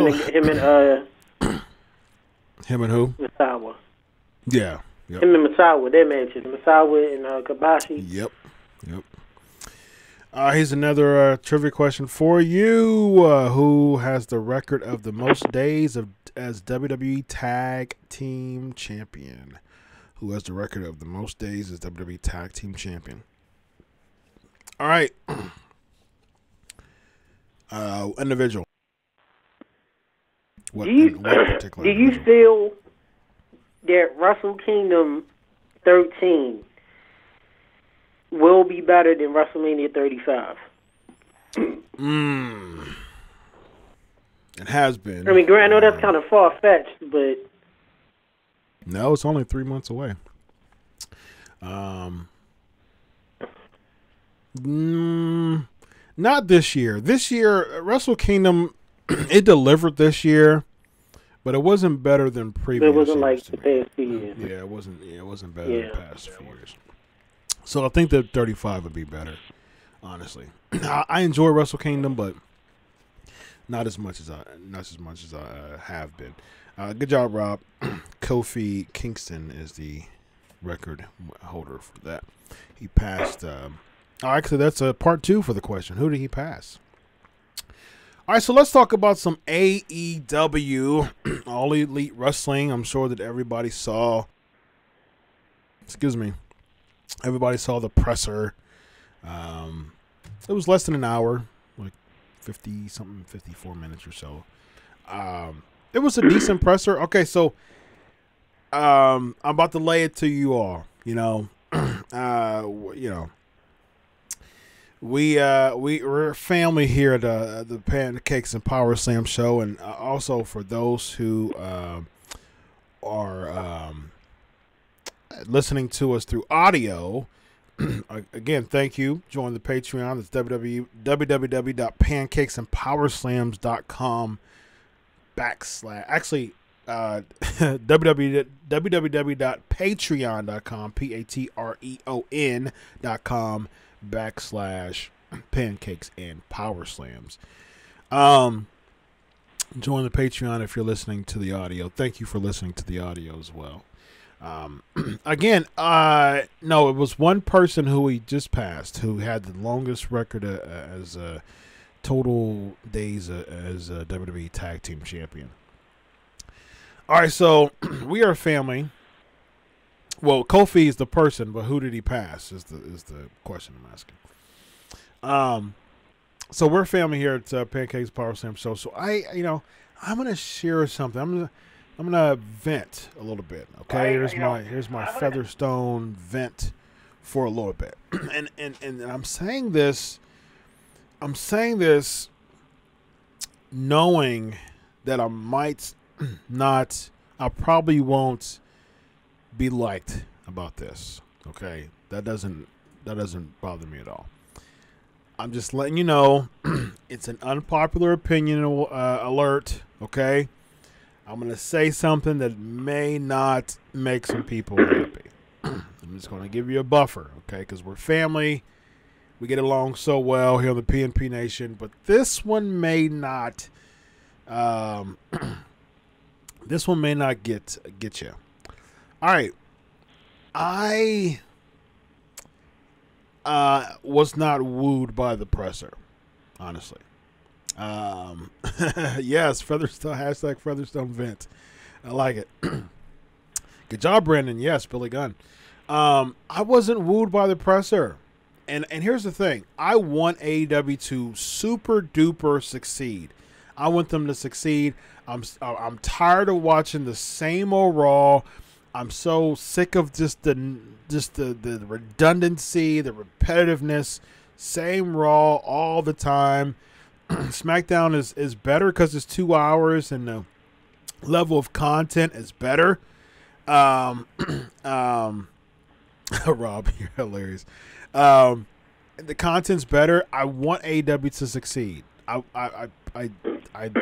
and who? Masawa. Yeah. Yep. Him and Masawa, their matches. Masawa and Kabashi. Yep. Here's another trivia question for you. Who has the record of the most days as WWE Tag Team Champion? Who has the record of the most days as WWE Tag Team Champion? All right. Individual. Do you feel that Wrestle Kingdom 13 will be better than WrestleMania 35? It has been. I mean, granted, I know that's kind of far-fetched, but... No, it's only 3 months away. Not this year. This year, Wrestle Kingdom, it delivered this year, but it wasn't better than previous years. It wasn't like the past few years. Yeah, it wasn't better than the past few years. So I think that 35 would be better, honestly. I enjoy Wrestle Kingdom, but not as much as I have been. Good job, Rob. Kofi Kingston is the record holder for that. He passed. Actually, that's part 2 for the question. Who did he pass? All right, so let's talk about some AEW, All Elite Wrestling. I'm sure that everybody saw. Excuse me. Everybody saw the presser. It was less than an hour, like 54 minutes or so. It was a decent presser. Okay, so I'm about to lay it to you all. We're a family here at the Pancakes and Powerslams show, and also for those who are listening to us through audio, again, thank you. Join the Patreon. It's www.pancakesandpowerslams.com actually www.patreon.com patreon.com /pancakes and powerslams. Join the Patreon if you're listening to the audio. Thank you for listening to the audio as well. Again, no, it was one person who we just passed who had the longest record as total days as a WWE Tag Team Champion. All right, so we are a family. Well, Kofi is the person, but who did he pass is the question I'm asking. So we're a family here at Pancakes Powerslams show. So I'm gonna share something. I'm gonna vent a little bit. Okay, here's my Featherstone vent for a little bit, and I'm saying this knowing that I might not, I probably won't be liked about this. Okay, that doesn't bother me at all. I'm just letting you know it's an unpopular opinion alert. Okay, I'm gonna say something that may not make some people happy. I'm just gonna give you a buffer, okay? Because we're family, we get along so well here on the PNP Nation. But this one may not. This one may not get you. All right, I was not wooed by the presser, honestly. Yes, Featherstone, #Featherstone vent. I like it. Good job, Brandon. Yes, Billy Gunn. I wasn't wooed by the presser. And here's the thing. I want AEW to super duper succeed. I want them to succeed. I'm tired of watching the same old Raw. I'm so sick of just the redundancy, the repetitiveness, same Raw all the time. SmackDown is better because it's 2 hours and the level of content is better. Rob, you're hilarious. The content's better. I want AEW to succeed. I'm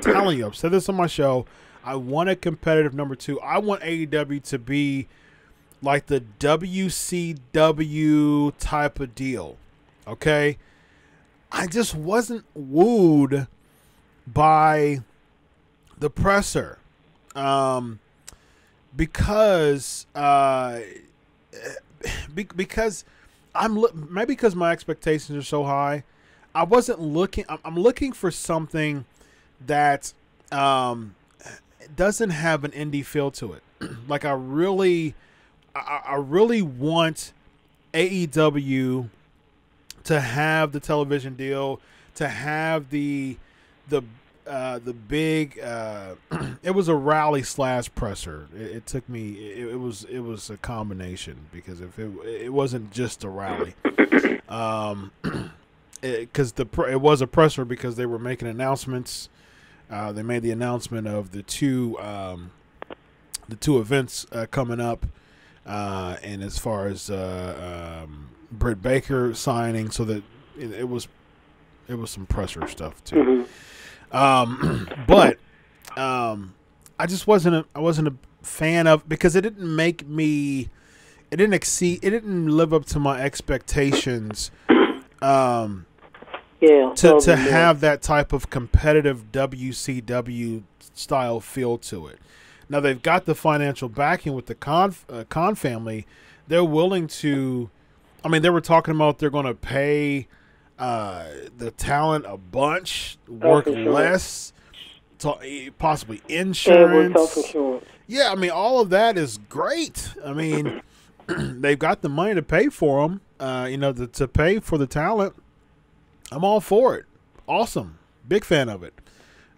telling you, I've said this on my show. I want a competitive number 2. I want AEW to be like the WCW type of deal. Okay? I just wasn't wooed by the presser, because because maybe because my expectations are so high. I wasn't looking. I'm looking for something that doesn't have an indie feel to it. Like I really want AEW to have the television deal, to have the big. It was a rally / presser. It took me. It was a combination, because if it wasn't just a rally, because it was a presser because they were making announcements. They made the announcement of the two events coming up, and as far as Britt Baker signing, so that it was some presser stuff too. But I just wasn't a fan of, because it didn't make me. It didn't live up to my expectations. To have that type of competitive WCW style feel to it. Now they've got the financial backing with the Khan family. They're willing to. I mean, they were talking about they're going to pay the talent a bunch, work less, possibly insurance. Yeah, I mean, all of that is great. I mean, they've got the money to pay for them. To pay for the talent. I'm all for it. Awesome. Big fan of it.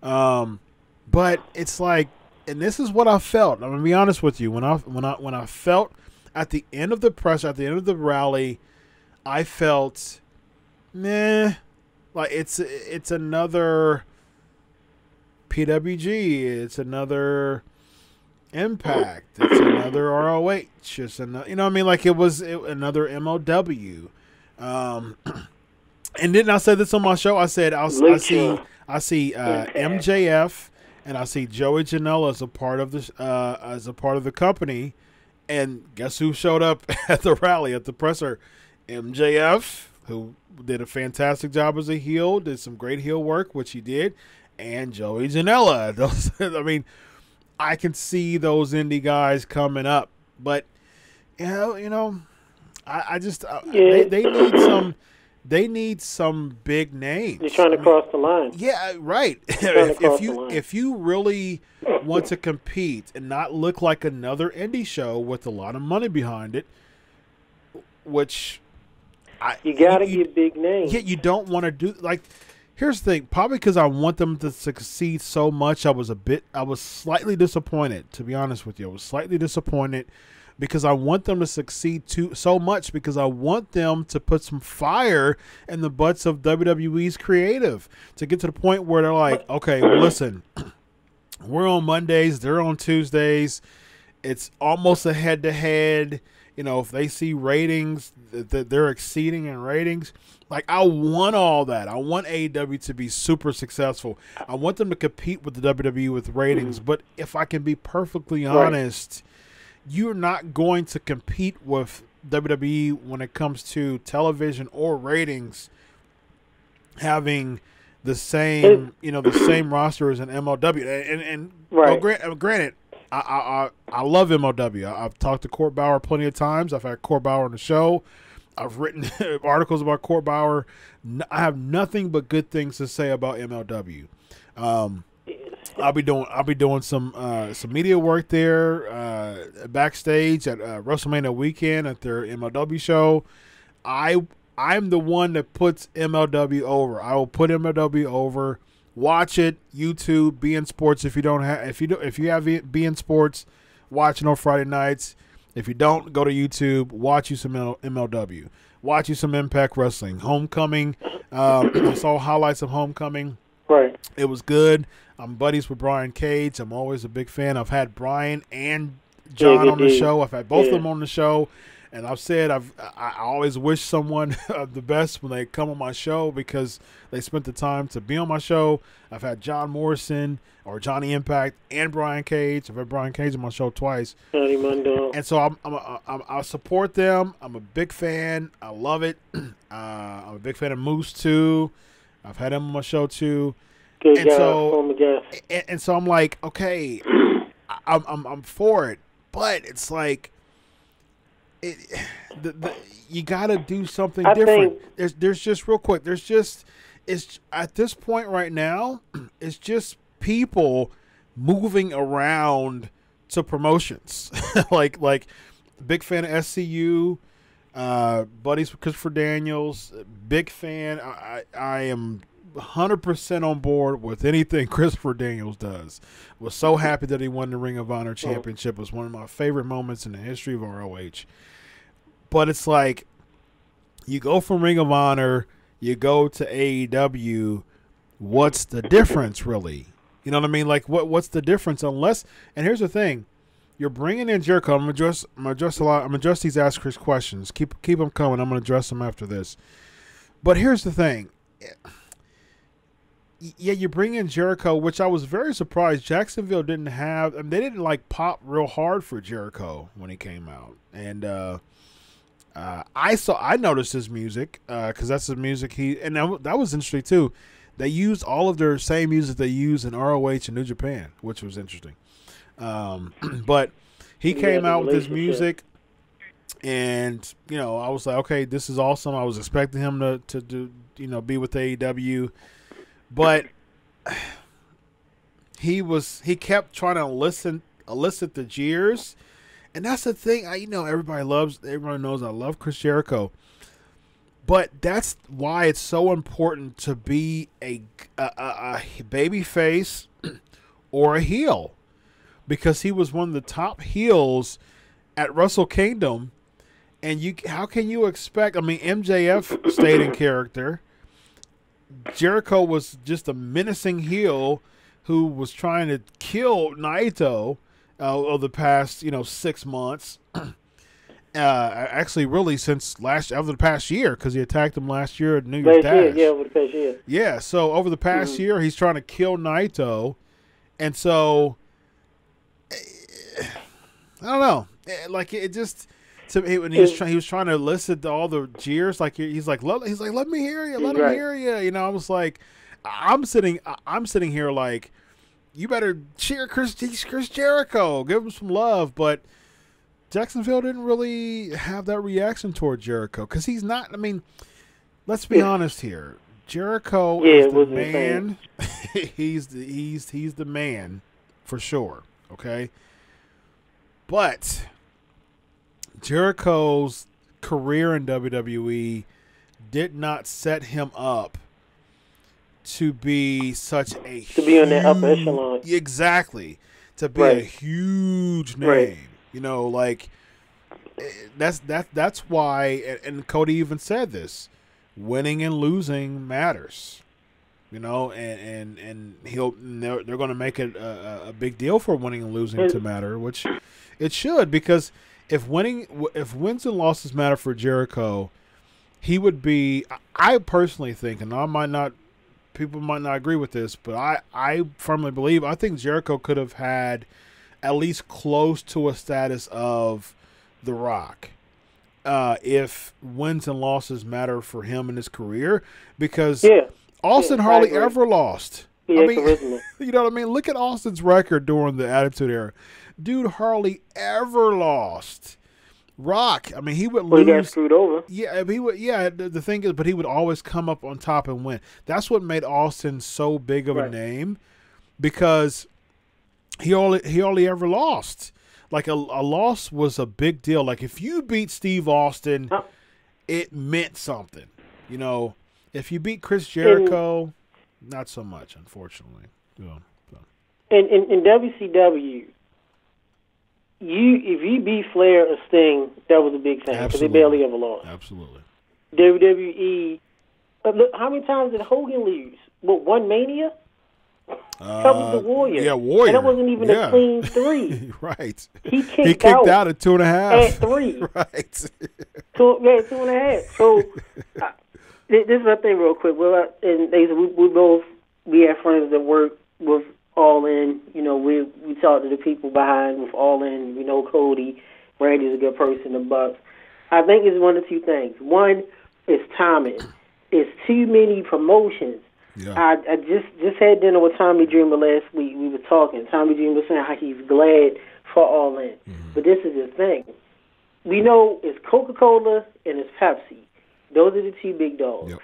But it's like, and this is what I felt. I'm gonna be honest with you. When I felt at the end of the press, at the end of the rally, I felt, like it's another PWG. It's another Impact. It's another ROH. It's another, what I mean? Like it was another MLW. And didn't I say this on my show? I said I see MJF and I see Joey Janela as a part of the company, and guess who showed up at the rally, at the presser? MJF, who did a fantastic job as a heel, did some great heel work, which he did, and Joey Janela. I mean, I can see those indie guys coming up, but I just they need some. They need some big names. You're trying to cross the line. Yeah, right. If you really want to compete and not look like another indie show with a lot of money behind it, which you gotta get big names. Yeah, you don't want to do like. Here's the thing. Probably because I want them to succeed so much, I was slightly disappointed. To be honest with you, I was slightly disappointed. Because I want them to succeed so much, because I want them to put some fire in the butts of WWE's creative, to get to the point where they're like, okay, well, listen, we're on Mondays, they're on Tuesdays. It's almost a head-to-head. If they see ratings that they're exceeding in ratings, like I want all that. I want AEW to be super successful. I want them to compete with the WWE with ratings. But if I can be perfectly honest, you're not going to compete with WWE when it comes to television or ratings having the same, the same roster as an MLW. And granted, I love MLW. I've talked to Court Bauer plenty of times. I've had Court Bauer on the show. I've written articles about Court Bauer. I have nothing but good things to say about MLW. I'll be doing some media work there backstage at WrestleMania weekend at their MLW show. I'm the one that puts MLW over. I will put MLW over. Watch it, YouTube, BN Sports. If you have BN Sports, watch it on Friday nights. If you don't, go to YouTube. Watch you some MLW. Watch you some Impact Wrestling. Homecoming. I saw highlights of Homecoming. Right. It was good. I'm buddies with Brian Cage. I'm always a big fan. I've had Brian and John on the show. I've had both of them on the show. And I've said I always wish someone the best when they come on my show because they spent the time to be on my show. I've had John Morrison or Johnny Impact and Brian Cage. I've had Brian Cage on my show twice. Johnny Mundo. And so I support them. I'm a big fan. I love it. I'm a big fan of Moose too. I've had him on my show too. Good and guy, so, former guest. And so I'm like, okay, I'm for it, but it's like, you got to do something different. There's just real quick. It's at this point right now. It's just people moving around to promotions. like big fan of SCU, buddies with Christopher Daniels. Big fan. I am 100% on board with anything Christopher Daniels does. Was so happy that he won the Ring of Honor championship. It was one of my favorite moments in the history of ROH. But it's like, you go from Ring of Honor, you go to AEW. What's the difference, really? You know what I mean? Like, what's the difference? Unless, and here's the thing, you're bringing in Jericho. I'm gonna address these Ask Chris questions. Keep them coming. I'm gonna address them after this. But here's the thing. Yeah, you bring in Jericho, which I was very surprised. Jacksonville didn't have. I mean, they didn't like pop real hard for Jericho when he came out, and I noticed his music because that's the music and that was interesting too. They used all of their same music they use in ROH and New Japan, which was interesting. But he came out with his music, and I was like, okay, this is awesome. I was expecting him to do be with AEW. But he kept trying to elicit the jeers, and that's the thing. Everybody knows I love Chris Jericho, but that's why it's so important to be a baby face or a heel, because he was one of the top heels at Wrestle Kingdom, and how can you expect? I mean, MJF stayed in character. Jericho was just a menacing heel who was trying to kill Naito over the past 6 months. Actually, really since over the past year, because he attacked him last year at New Year's Dash. Over the past year. Yeah, so over the past year, he's trying to kill Naito, and so I don't know, like it just. So when he was trying to elicit all the jeers, like he's like, let me hear you, let him hear you. I was like, I'm sitting here like, you better cheer Chris Jericho, give him some love. But Jacksonville didn't really have that reaction toward Jericho because he's not. I mean, let's be honest here. Jericho is the man. he's the man for sure. Okay, but Jericho's career in WWE did not set him up to be such a be on that upper echelon. Exactly. To be a huge name. Like that's why, and Cody even said this, winning and losing matters. And they're going to make it a big deal for winning and losing to matter, which it should, because if wins and losses matter for Jericho, he would be. I personally think, and people might not agree with this, but I firmly believe. I think Jericho could have had at least close to a status of The Rock, if wins and losses matter for him in his career, because Austin hardly ever lost. I mean, you know what I mean? Look at Austin's record during the Attitude Era. Dude hardly ever lost. Rock, I mean, he would lose. He got screwed over. Yeah, he would. Yeah, the thing is, but he would always come up on top and win. That's what made Austin so big of a name, because he only ever lost. Like a loss was a big deal. Like if you beat Steve Austin, it meant something. If you beat Chris Jericho, not so much, unfortunately. In WCW. If you beat Flair or Sting, that was a big thing because they barely ever lost. Absolutely. WWE. Look, how many times did Hogan lose? What, one Mania? Helped the Warrior. Yeah, Warrior. And it wasn't even a clean 3. Right. He kicked out at 2.5. At 3. Right. 2.5. So this is my thing real quick. We have friends that work with All In. You know, we talk to the people behind with All In. We know Cody. Randy's a good person, the Bucks. I think it's one of two things. One is timing. It's too many promotions. Yeah. I just had dinner with Tommy Dreamer last week. We were talking. Tommy Dreamer was saying how he's glad for All In. Mm-hmm. But this is the thing. We know it's Coca-Cola and it's Pepsi. Those are the two big dogs. Yep.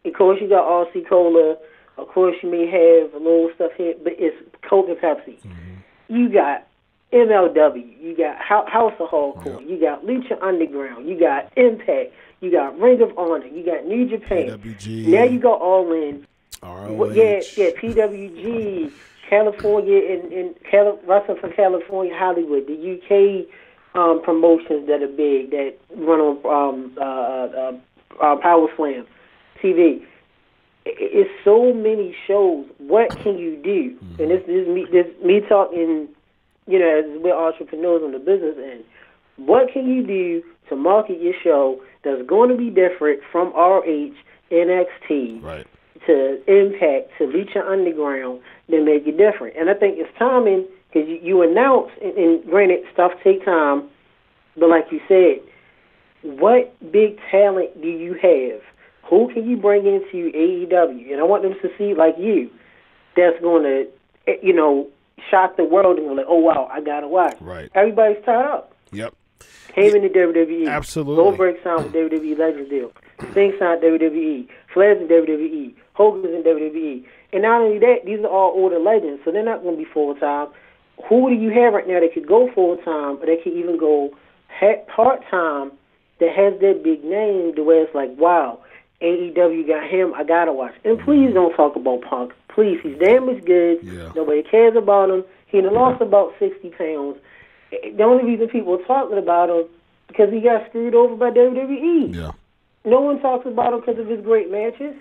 Of course, you got RC Cola. Of course, you may have a little stuff here, but it's Coke and Pepsi. Mm-hmm. You got MLW. You got House of Hardcore. Yep. You got Lucha Underground. You got Impact. You got Ring of Honor. You got New Japan. PWG. Now you got All In. ROH. Yeah, PWG, California, and wrestling from California, Hollywood, the UK promotions that are big that run on Powerslams TV. It's so many shows. What can you do? Mm-hmm. And this is me talking, you know, as we're entrepreneurs on the business end. What can you do to market your show that's going to be different from RH, NXT, right, to Impact, to Lucha Underground, that make it different? And I think it's timing, because you announce, and granted, stuff take time, but like you said, what big talent do you have? Who can you bring into AEW? And I want them to see, like you, that's going to, you know, shock the world and go like, oh, wow, I got to watch. Right. Everybody's tied up. Yep. Came into WWE. Absolutely. Goldberg signed with WWE Legends deal. Sting signed WWE. Flair's in WWE. Hogan's in WWE. And not only that, these are all older legends, so they're not going to be full-time. Who do you have right now that could go full-time, or that could even go part-time, that has that big name to where it's like, wow, AEW got him, I got to watch. And please don't talk about Punk. Please, he's damaged goods. Yeah. Nobody cares about him. He lost about 60 pounds. The only reason people are talking about him because he got screwed over by WWE. Yeah. No one talks about him because of his great matches.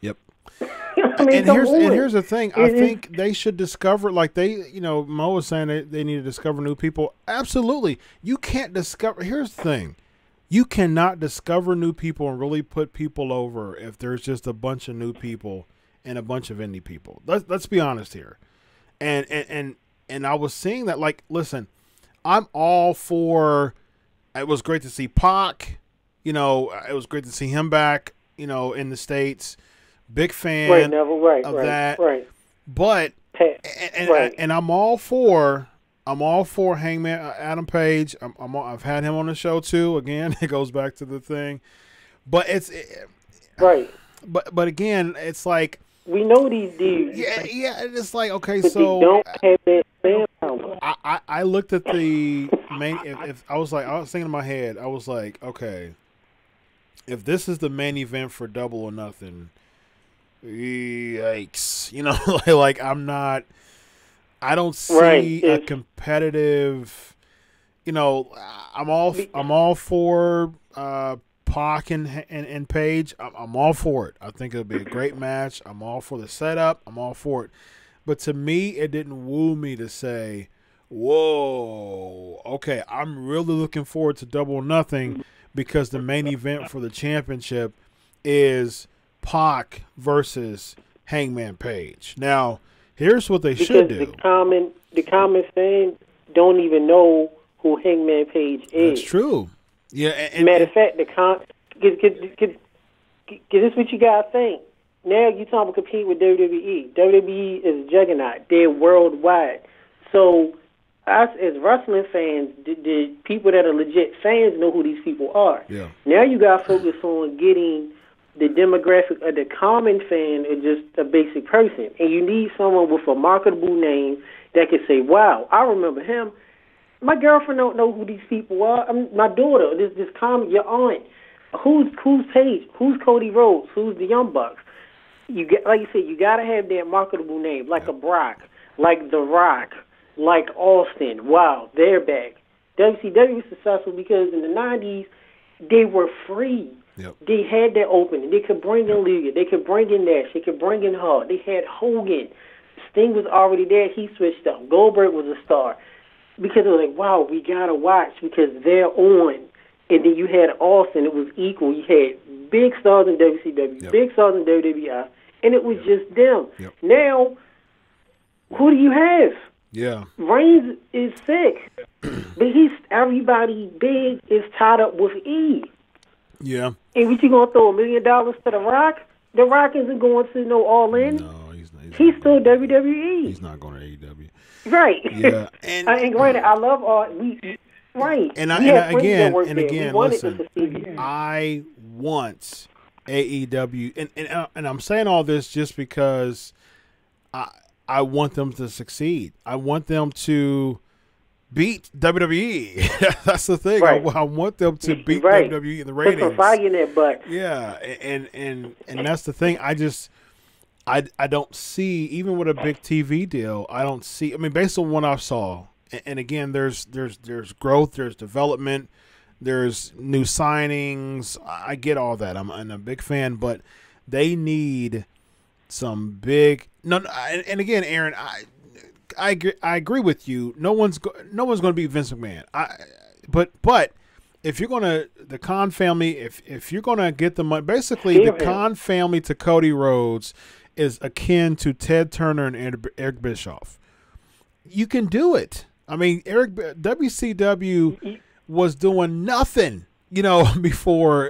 Yep. I mean, and here's the thing. I think they should discover, like Mo was saying, they need to discover new people. Absolutely. You can't discover. Here's the thing. You cannot discover new people and really put people over if there's just a bunch of new people and a bunch of indie people. Let's be honest here. And I was seeing that, like, listen, I'm all for, it was great to see PAC, you know, it was great to see him back, you know, in the States. Big fan of that. Right. But, and I'm all for Hangman Adam Page. I've had him on the show too. Again, it goes back to the thing, but right. But again, it's like we know these dudes. Yeah. It's like, okay, but so they don't have that fan power. I looked at the main. If I was thinking in my head, I was like, okay, if this is the main event for Double or Nothing, yikes! You know, like I don't see a competitive. You know, I'm all for PAC and Page. I'm all for it. I think it'll be a great match. I'm all for the setup. I'm all for it. But to me, it didn't woo me to say, whoa, okay, I'm really looking forward to Double or Nothing because the main event for the championship is PAC versus Hangman Page. Now, here's what they should do. The common fan don't even know who Hangman Page is. That's true. Yeah. Matter of fact, this is what you gotta think. Now you talking about compete with WWE. WWE is a juggernaut. They're worldwide. So us as wrestling fans, the people that are legit fans know who these people are. Yeah. Now you gotta focus on getting the demographic of the common fan is just a basic person. And you need someone with a marketable name that can say, wow, I remember him. My girlfriend don't know who these people are. My daughter, this common, your aunt. Who's Paige? Who's Cody Rhodes? Who's the Young Bucks? You get, like you said, you got to have that marketable name, like a Brock, like The Rock, like Austin. Wow, they're back. WCW was successful because in the 90s, they were free. Yep. They had their opening. They could bring in Luger. They could bring in Nash. They could bring in Hart. They had Hogan. Sting was already there. He switched up. Goldberg was a star. Because it was like, wow, we got to watch because they're on. And then you had Austin. It was equal. You had big stars in WCW, big stars in WWF, and it was just them. Yep. Now, who do you have? Yeah. Reigns is sick. But everybody big is tied up with E. Yeah. And what you going to throw $1 million to The Rock? The Rock isn't going to no All In. No, he's not. He's still WWE. He's not going to AEW. Right. Yeah. And granted, I love all. Right. And again, listen. I want AEW, and I'm saying all this just because I want them to succeed. I want them to beat WWE. That's the thing. Right. I want them to beat WWE in the ratings. Put some fire in their butt. Yeah, and that's the thing. I don't see, even with a big TV deal, I don't see. I mean, based on what I saw, and again, there's growth, there's development, there's new signings. I get all that. I'm a big fan, but they need some big. No, and again, Aaron, I agree with you. No one's going to beat Vince McMahon. But if you're going to the Khan family, if you're going to get the money, basically the Khan family to Cody Rhodes is akin to Ted Turner and Eric Bischoff. You can do it. I mean, WCW was doing nothing, before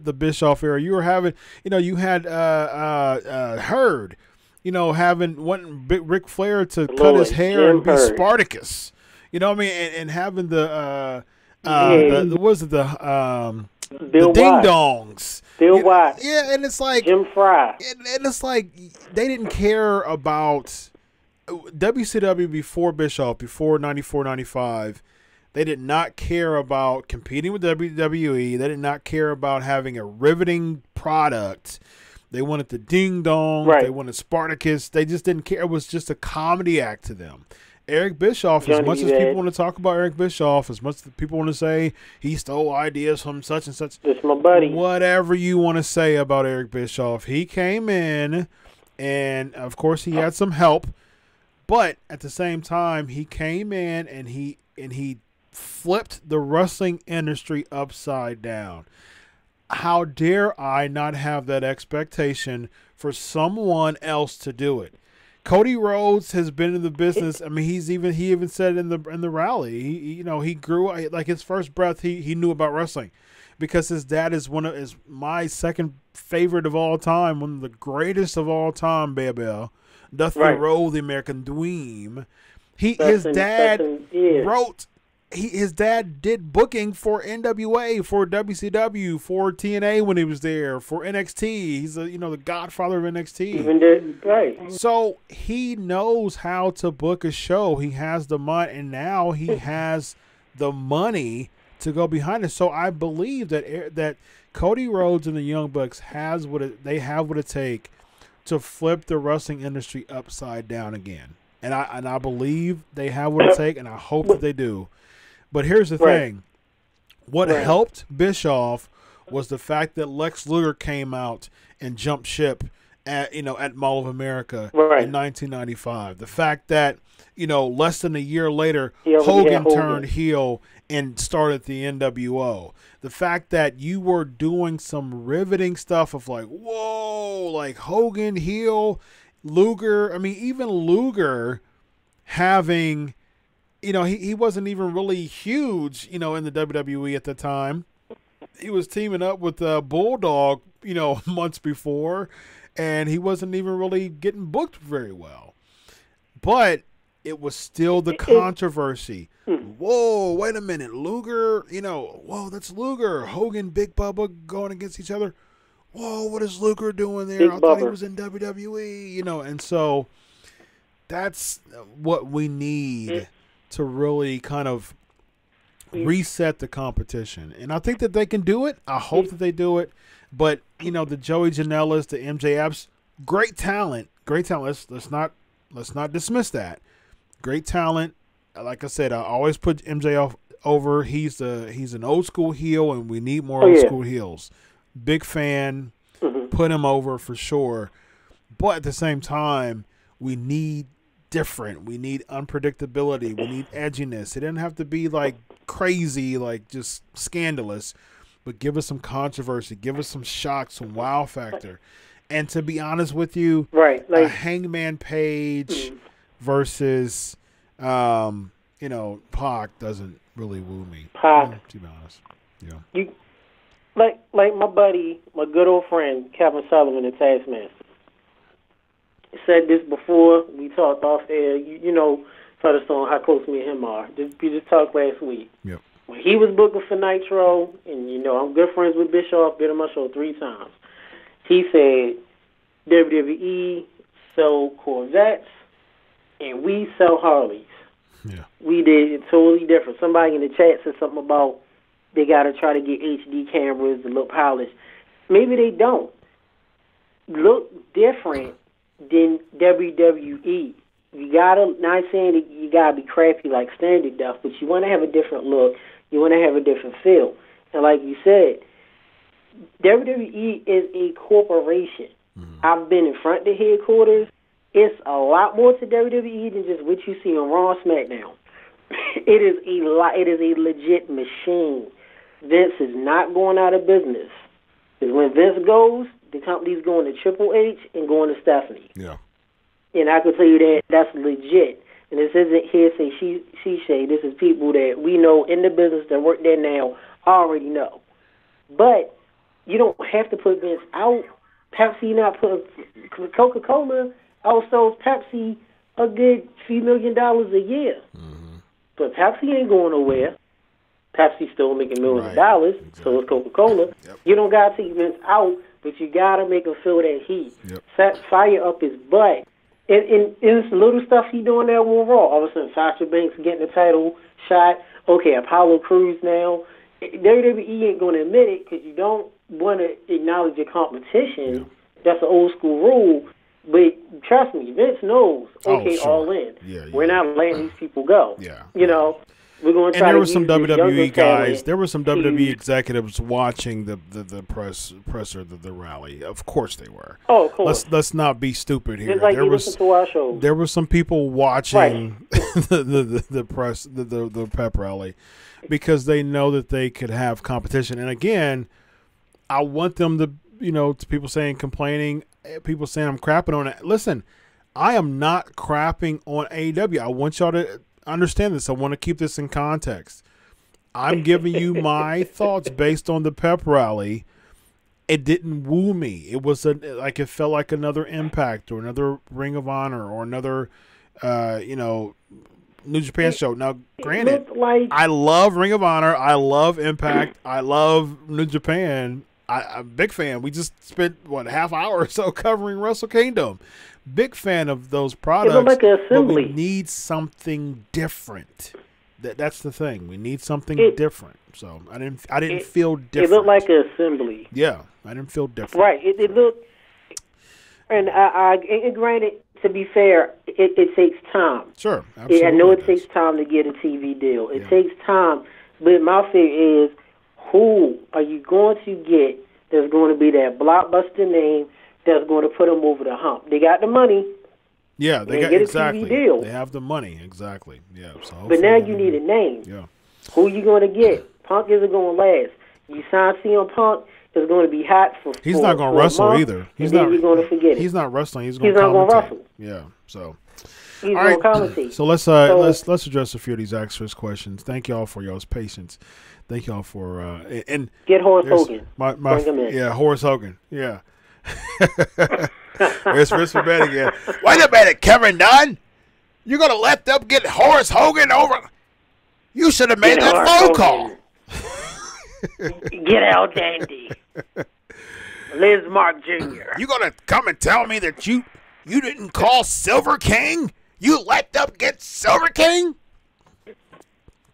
the Bischoff era. You were having, you had Hurd, wanting Ric Flair to cut his hair and be Spartacus. You know what I mean? And having the ding dongs. Bill Watts. Yeah, and it's like Jim Fry. And it's like they didn't care about WCW before Bischoff, before 94, 95. They did not care about competing with WWE. They did not care about having a riveting product. They wanted the ding dong. Right. They wanted Spartacus. They just didn't care. It was just a comedy act to them. Eric Bischoff, as much as people want to talk about Eric Bischoff, as much as people want to say he stole ideas from such and such. That's my buddy. Whatever you want to say about Eric Bischoff, he came in, and of course he had some help, but at the same time he came in and he flipped the wrestling industry upside down. How dare I not have that expectation for someone else to do it? Cody Rhodes has been in the business. I mean, he even said in the rally, he grew like his first breath. He knew about wrestling because his dad is my second favorite of all time, one of the greatest of all time, baby. Dusty Rhodes, the American Dream. His dad did booking for NWA, for WCW, for TNA when he was there, for NXT. He's the godfather of NXT. Even did right. So he knows how to book a show. He has the money, and now he has the money to go behind it. So I believe that Cody Rhodes and the Young Bucks have what it takes to flip the wrestling industry upside down again. And I believe they have what it takes, and I hope that they do. But here's the thing. What helped Bischoff was the fact that Lex Luger came out and jumped ship at Mall of America in 1995. The fact that, less than a year later, Hogan turned heel and started the NWO. The fact that you were doing some riveting stuff of like, whoa, like Hogan heel, Luger. I mean, even Luger having... he wasn't even really huge, in the WWE at the time. He was teaming up with Bulldog, months before, and he wasn't even really getting booked very well. But it was still the controversy. Whoa, wait a minute, Luger, whoa, that's Luger. Hogan, Big Bubba going against each other. Whoa, what is Luger doing there? I thought he was in WWE, and so that's what we need to really kind of reset the competition. And I think that they can do it. I hope that they do it. But, the Joey Janela's, the MJFs, great talent. Let's not dismiss that. Great talent. Like I said, I always put MJF over. He's an old school heel, and we need more old school heels. Big fan. Put him over for sure. But at the same time, We need different. We need unpredictability. We need edginess. It doesn't have to be like crazy, like just scandalous, but give us some controversy. Give us some shock, some wow factor. And to be honest with you, right, like a Hangman Page versus, Pac doesn't really woo me. Pac, to be honest, yeah. You like my buddy, my good old friend Kevin Sullivan, the Taskmaster, said this before we talked off air. You know, touched on how close me and him are. We just talked last week. Yep. When he was booking for Nitro, and I'm good friends with Bischoff, been on my show 3 times. He said WWE sell Corvettes and we sell Harleys. Yeah. We did it totally different. Somebody in the chat said something about they got to try to get HD cameras to look polished. Maybe they don't. Look different than WWE. You gotta, not saying that you gotta be crappy like standard stuff, but you want to have a different look. You want to have a different feel. And like you said, WWE is a corporation. Mm-hmm. I've been in front of the headquarters. It's a lot more to WWE than just what you see on Raw and SmackDown. It is a legit machine. Vince is not going out of business. Because when Vince goes, the company's going to Triple H and going to Stephanie. Yeah. And I can tell you that that's legit. And this isn't hearsay, she say. This is people that we know in the business that work there now already know. But you don't have to put Vince out. Pepsi not put Coca-Cola outsells Pepsi a good few $1 million a year. Mm-hmm. But Pepsi ain't going nowhere. Pepsi's still making millions of dollars, exactly. So is Coca-Cola. Yep. You don't got to take Vince out, but you got to make him feel that heat. Yep. Set fire up his butt. And it's little stuff he doing there with Raw. All of a sudden, Sasha Banks getting the title shot. Okay, Apollo Crews now. WWE ain't going to admit it because you don't want to acknowledge your competition. Yeah. That's an old school rule. But trust me, Vince knows. Okay, sure. All in. Yeah, yeah. We're not letting these people go. Yeah. We're going to try. And there were some WWE guys. There were some WWE executives watching the presser, the rally. Of course they were. Oh, of course. Let's not be stupid here. Just like you listen to our show. There were some people watching the pep rally because they know that they could have competition. And again, I want them to to people complaining, people saying I'm crapping on it. Listen, I am not crapping on AEW. I want y'all to understand this. I want to keep this in context. I'm giving you my thoughts based on the pep rally. It didn't woo me. It was it felt like another Impact or another Ring of Honor or another New Japan show. Now, granted, I love Ring of Honor. I love Impact. I love New Japan. I'm a big fan. We just spent half hour or so covering Wrestle Kingdom. Big fan of those products. It looked like an assembly. But we need something different. That's the thing. We need something different. So I didn't feel different. It looked like an assembly. Yeah, I didn't feel different. Right. It looked. And and granted, to be fair, it takes time. Sure, absolutely. I know it takes time to get a TV deal. It takes time. But my fear is, who are you going to get that's going to be that blockbuster name that's going to put them over the hump? They got the money. Yeah, they got exactly. TV deal. They have the money, exactly. Yeah. So but now you need a name. Yeah. Who you going to get? Punk isn't going to last. You sign CM Punk, it's going to be hot for. He's not going to wrestle either. He's not. You're going to forget it. He's not wrestling. He's going to wrestle. Yeah. So. He's going to commentate. So let's address a few of these extras questions. Thank y'all for y'all's patience. Thank y'all for and get Horace Hogan. Bring him in. Yeah, Horace Hogan. Yeah. There's Chris Bed again. Wait a minute, Kevin Dunn. You're gonna let them get Horace Hogan over? You should have made that phone call. Get Al Dandy. Liz Mark Jr. You gonna come and tell me that you didn't call Silver King? You let them get Silver King?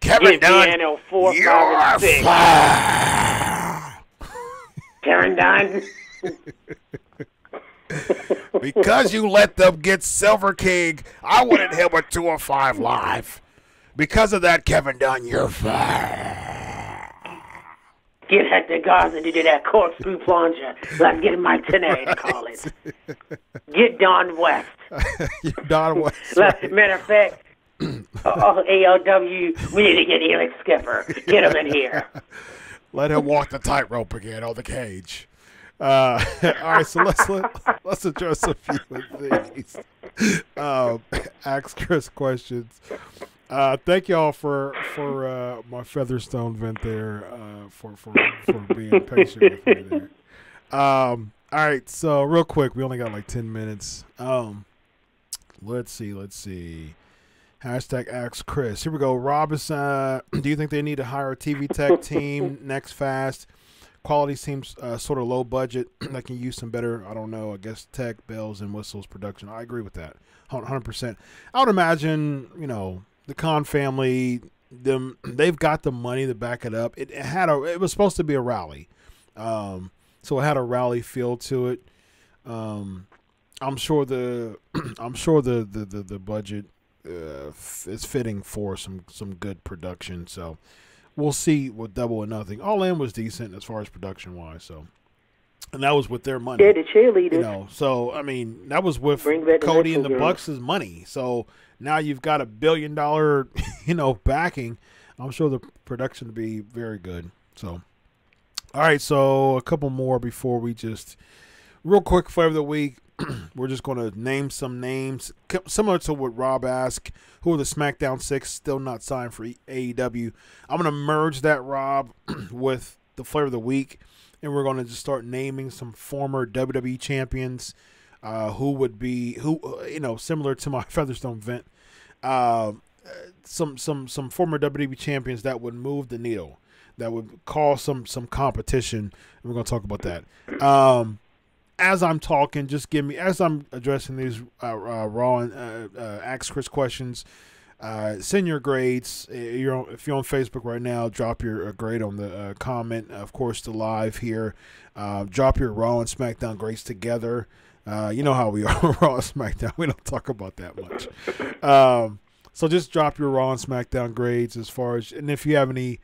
Kevin Dunn, you're fired. Kevin Dunn. Because you let them get Silver King, I wanted him at 205 Live. Because of that, Kevin Dunn, you're fired. Get Hector Garza to do that corkscrew plunger. Let's get Mike Tenay to call it. Get Don West. Don West. Matter of fact, AEW, we need to get Elix Skipper. Get him in here. Let him walk the tightrope again on the cage. All right, so let's address a few of these. Ask Chris questions. Thank y'all for my Featherstone vent there. For being patient with me there. All right, so real quick, we only got like 10 minutes. Let's see. Hashtag Ask Chris. Here we go. Rob is, do you think they need to hire a TV tech team next fast? Quality seems sort of low budget. That can use some better, I don't know, I guess tech, bells, and whistles production. I agree with that 100%. I would imagine, the Khan family, they've got the money to back it up. It was supposed to be a rally. So it had a rally feel to it. I'm sure the budget is fitting for some good production. So we'll see with Double or Nothing. All In was decent as far as production wise. So, and that was with their money. Yeah, the cheerleaders. So I mean that was with Cody and the Bucks' money. So now you've got $1 billion, backing. I'm sure the production will be very good. So, all right. So a couple more before we just real quick flavor of the week. We're just going to name some names similar to what Rob asked. Who are the SmackDown 6 still not signed for AEW? I'm going to merge that, Rob, with the flavor of the week, and we're going to just start naming some former WWE champions who would be similar to my Featherstone vent. Some former WWE champions that would move the needle, that would cause some competition. And we're going to talk about that. As I'm talking, as I'm addressing these Raw and Ask Chris questions, send your grades. If you're on Facebook right now, drop your grade on the comment. Of course, the live here. Drop your Raw and SmackDown grades together. You know how we are Raw and SmackDown. We don't talk about that much. So just drop your Raw and SmackDown grades as far as, and if you have any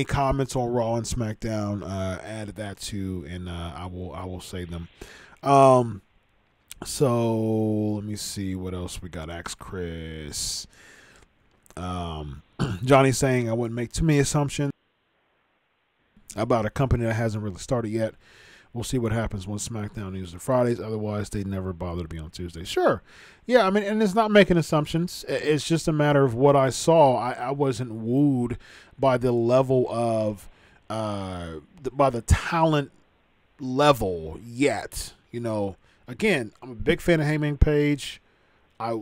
comments on Raw and SmackDown, add that too, and I will say them. So let me see what else we got. Ask Chris. Johnny's saying I wouldn't make too many assumptions about a company that hasn't really started yet. We'll see what happens when SmackDown uses Fridays. Otherwise, they never bother to be on Tuesday. Sure. Yeah, I mean, and it's not making assumptions. It's just a matter of what I saw. I wasn't wooed by the level of, by the talent level yet. Again, I'm a big fan of Heyman Page. I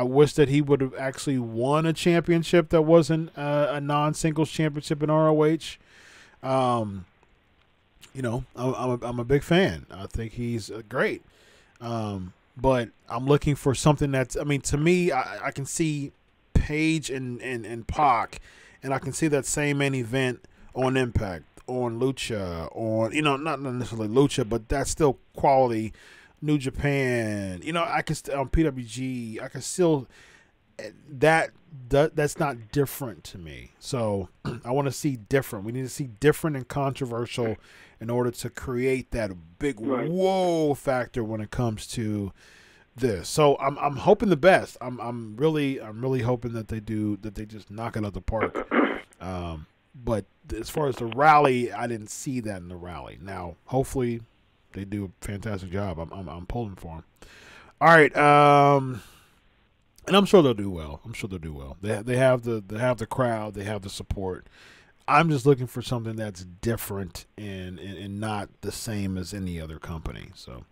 wish that he would have actually won a championship that wasn't a non-singles championship in ROH. I'm a big fan. I think he's great. But I'm looking for something that's, to me, I can see Page and PAC, and I can see that same main event on Impact, on Lucha, on, not necessarily Lucha, but that's still quality. New Japan, I can on PWG, I can still, that's not different to me. So I want to see different. We need to see different and controversial in order to create that big whoa factor when it comes to this. So I'm hoping the best. I'm really hoping that they just knock it out the park. But as far as the rally, I didn't see that in the rally. Now, hopefully, they do a fantastic job. I'm pulling for them. All right, and I'm sure they'll do well. They have the crowd. They have the support. I'm just looking for something that's different and not the same as any other company. So,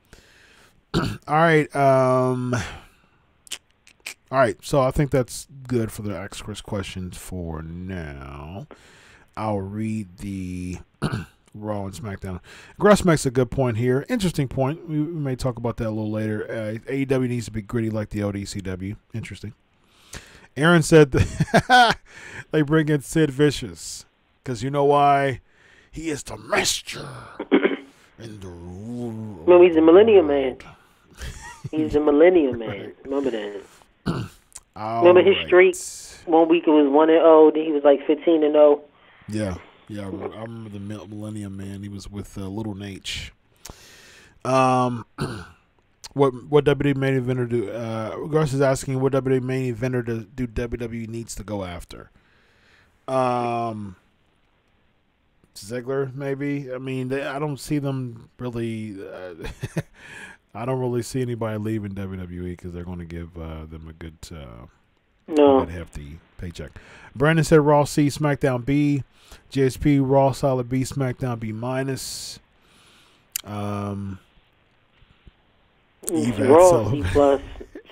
all right. So I think that's good for the Ask Chris questions for now. I'll read the Raw and SmackDown. Gruss makes a good point here. Interesting point. We may talk about that a little later. AEW needs to be gritty like the ODCW. Interesting. Aaron said they bring in Sid Vicious because you know why? He is the master in the rule. No, he's a Millennium Man. He's a Millennium Man. Remember that. Remember his streak? 1 week it was 1-0, then he was like 15-0. Yeah. Yeah, I remember the Millennium Man. He was with Little Nate. What WWE main eventer do? Gus is asking what WWE main eventer do WWE needs to go after. Ziggler, maybe. I mean, I don't see them really. I don't really see anybody leaving WWE because they're going to give them a good hefty paycheck. Brandon said Raw C, SmackDown B. GSP Raw solid B, SmackDown B minus. Raw C plus,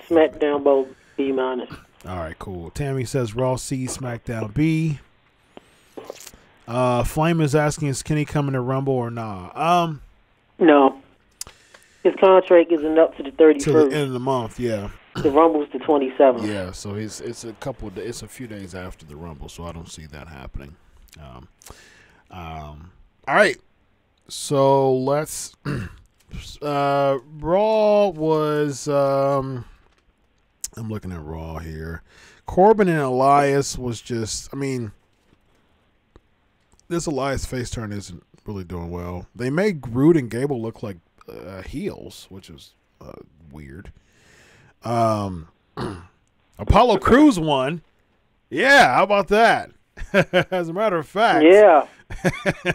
SmackDown both B minus. All right, cool. Tammy says Raw C, SmackDown B. Flame is asking, is Kenny coming to Rumble or nah? No. His contract isn't up to the 31st. To the end of the month, yeah. The Rumble's the 27th. Yeah, so it's a few days after the Rumble, so I don't see that happening. All right. So let's Raw was I'm looking at Raw here. Corbin and Elias was just, I mean, this Elias face turn isn't really doing well. They made Roode and Gable look like heels, which is weird. Apollo Crews won. Yeah, how about that? As a matter of fact. Yeah.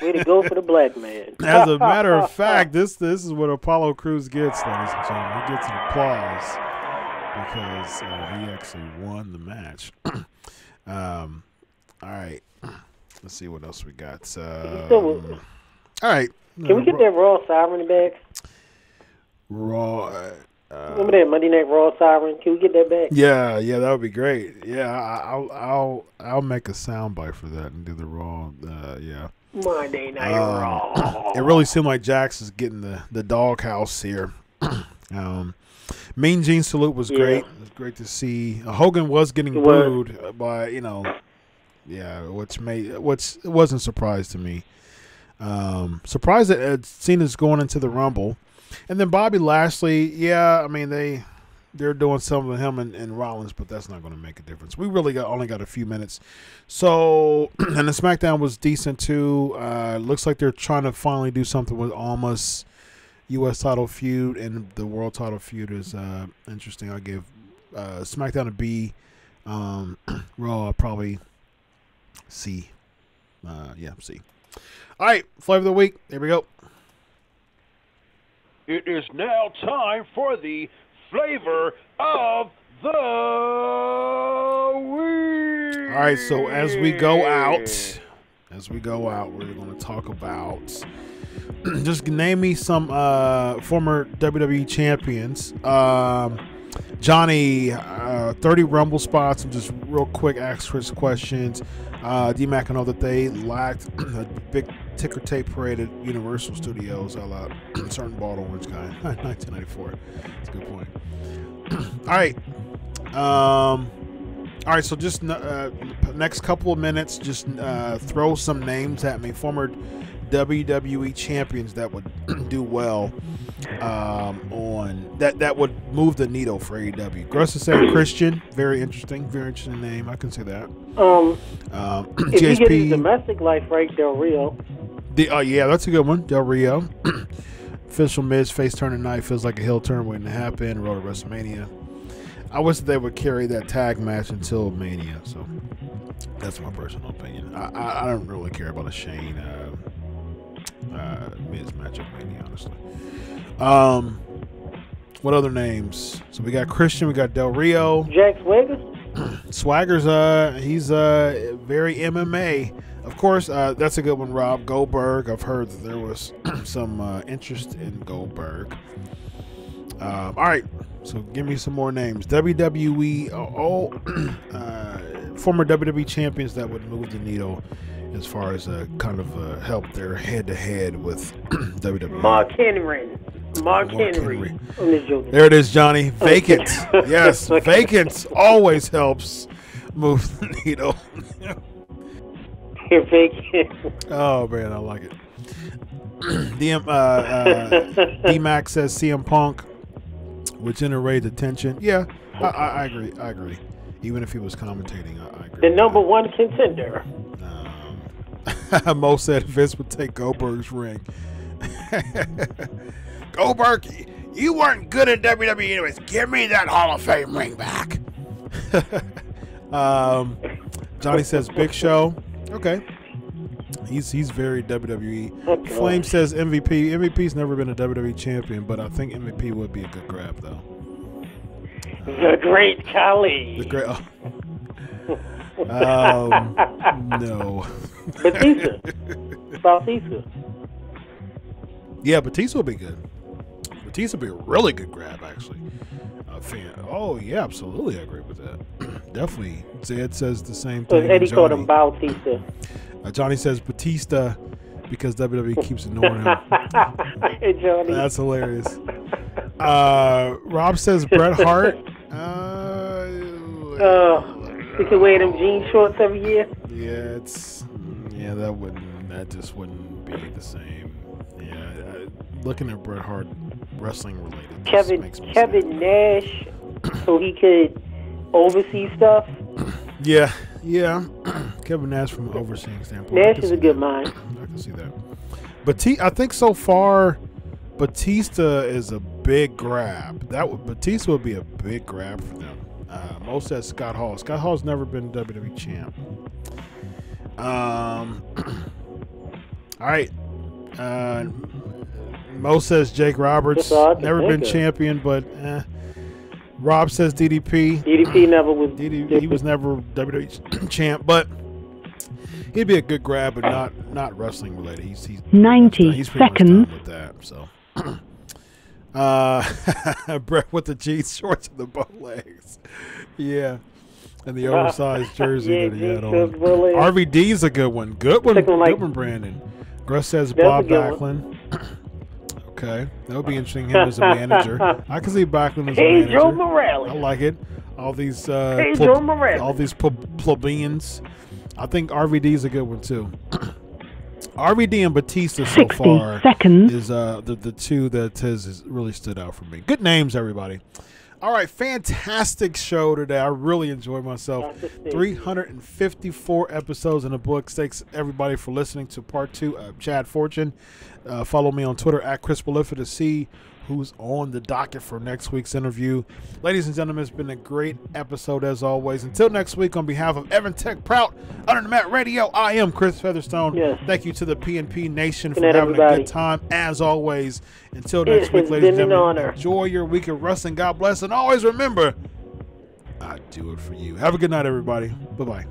Way to go for the black man. As a matter of fact, this is what Apollo Crews gets, ladies and gentlemen. He gets an applause because he actually won the match. All right. Let's see what else we got. All right. Can we get that Raw Siren back? Raw. Remember that Monday Night Raw Siren? Can we get that back? Yeah, that would be great. Yeah, I'll make a soundbite for that and do the Raw. Yeah. Monday Night Raw. It really seemed like Jax is getting the doghouse here. Mean Gene salute was great. It was great to see. Hogan was getting booed by which wasn't a surprise to me. Surprised that Cena's going into the Rumble. And then Bobby Lashley, I mean, they're doing something with him and Rollins, but that's not going to make a difference. We really only got a few minutes. So, and the SmackDown was decent too. Looks like they're trying to finally do something with Almas U.S. title feud, and the world title feud is interesting. I'll give SmackDown a B. Raw, I'll probably C. C. All right, flavor of the week. Here we go. It is now time for the flavor of the week. All right, so as we go out, we're going to talk about just name me some former WWE champions. Johnny, 30 Rumble spots, and just real quick ask Chris questions. D-Mac, I know that they lacked a big ticker tape parade at Universal Studios, a la certain bald orange guy, 1994. That's a good point. All right, so just next couple of minutes, just throw some names at me, former WWE champions that would do well on that would move the needle for AEW. Gross is saying Christian, very interesting name. I can say that. If you get his domestic life right, Del Rio. That's a good one, Del Rio. Official Miz face turn tonight, feels like a heel turn waiting to happen. Road to WrestleMania. I wish they would carry that tag match until Mania. So that's my personal opinion. I don't really care about a Shane Miz match at Mania, honestly. What other names? So we got Christian, we got Del Rio. Jack Swagger. Swagger's he's very MMA. Of course, that's a good one, Rob. Goldberg. I've heard that there was some interest in Goldberg. All right, so give me some more names. WWE, former WWE champions that would move the needle as far as kind of help their head-to-head with WWE. Mark Henry. There it is, Johnny. Vacant. Yes, vacant always helps move the needle. You're vacant. Oh, man, I like it. D-Mac says CM Punk would generate attention. Yeah, I agree. Even if he was commentating, I agree. The number one contender. Mo said Vince would take Goldberg's ring. Goldberg, you weren't good at WWE anyways. Give me that Hall of Fame ring back. Johnny says Big Show. Okay. He's very WWE. Okay. Flame says MVP. MVP's never been a WWE champion, but I think MVP would be a good grab, though. The Great Khali. The great. No. Batista. Yeah, Batista would be good. Batista would be a really good grab, actually. Oh, yeah, absolutely. I agree with that. Definitely. Zed says the same thing. Eddie called him Bautista. Johnny says Batista because WWE keeps ignoring him. Hey, Johnny. That's hilarious. Rob says Bret Hart. He could wear them jean shorts every year. Yeah, that just wouldn't be the same. Yeah, looking at Bret Hart wrestling related. Kevin Nash, so he could oversee stuff. Yeah. Kevin Nash from an overseeing standpoint. Nash is a good mind. I can see that. I think so far, Batista is a big grab. Batista would be a big grab for them. Mo says Scott Hall. Scott Hall's never been WWE champ. All right. Mo says Jake Roberts. Never been champion, but Rob says DDP. DDP never was. He was never WWE champ, but he'd be a good grab, but not wrestling related. He's 90 he's pretty seconds. much done with that. So, Brett with the jeans shorts and the bow legs. Yeah. And the oversized jersey that he had on. RVD's a good one. Good one, Brandon. Gruss says Bob Backlund. Okay. That would be interesting, him as a manager. I can see Backlund as a manager. Joe Morales. I like it. All these Joe Morales. all these plebeians. I think RVD's a good one too. RVD and Batista so 60 far seconds. is the two that has really stood out for me. Good names, everybody. All right, fantastic show today. I really enjoyed myself. 354 episodes in the book. Thanks, everybody, for listening to part 2 of Chad Fortune. Follow me on Twitter at Chris Prolific to see who's on the docket for next week's interview. Ladies and gentlemen, it's been a great episode as always. Until next week, on behalf of Evan Tech Prout, Under the Mat Radio, I am Chris Featherstone. Yes. Thank you to the PNP Nation for Good night, having everybody. a good time as always. Until next week, has ladies and been an gentlemen, honor. enjoy your week of wrestling. God bless, and always remember, I do it for you. Have a good night, everybody. Bye-bye.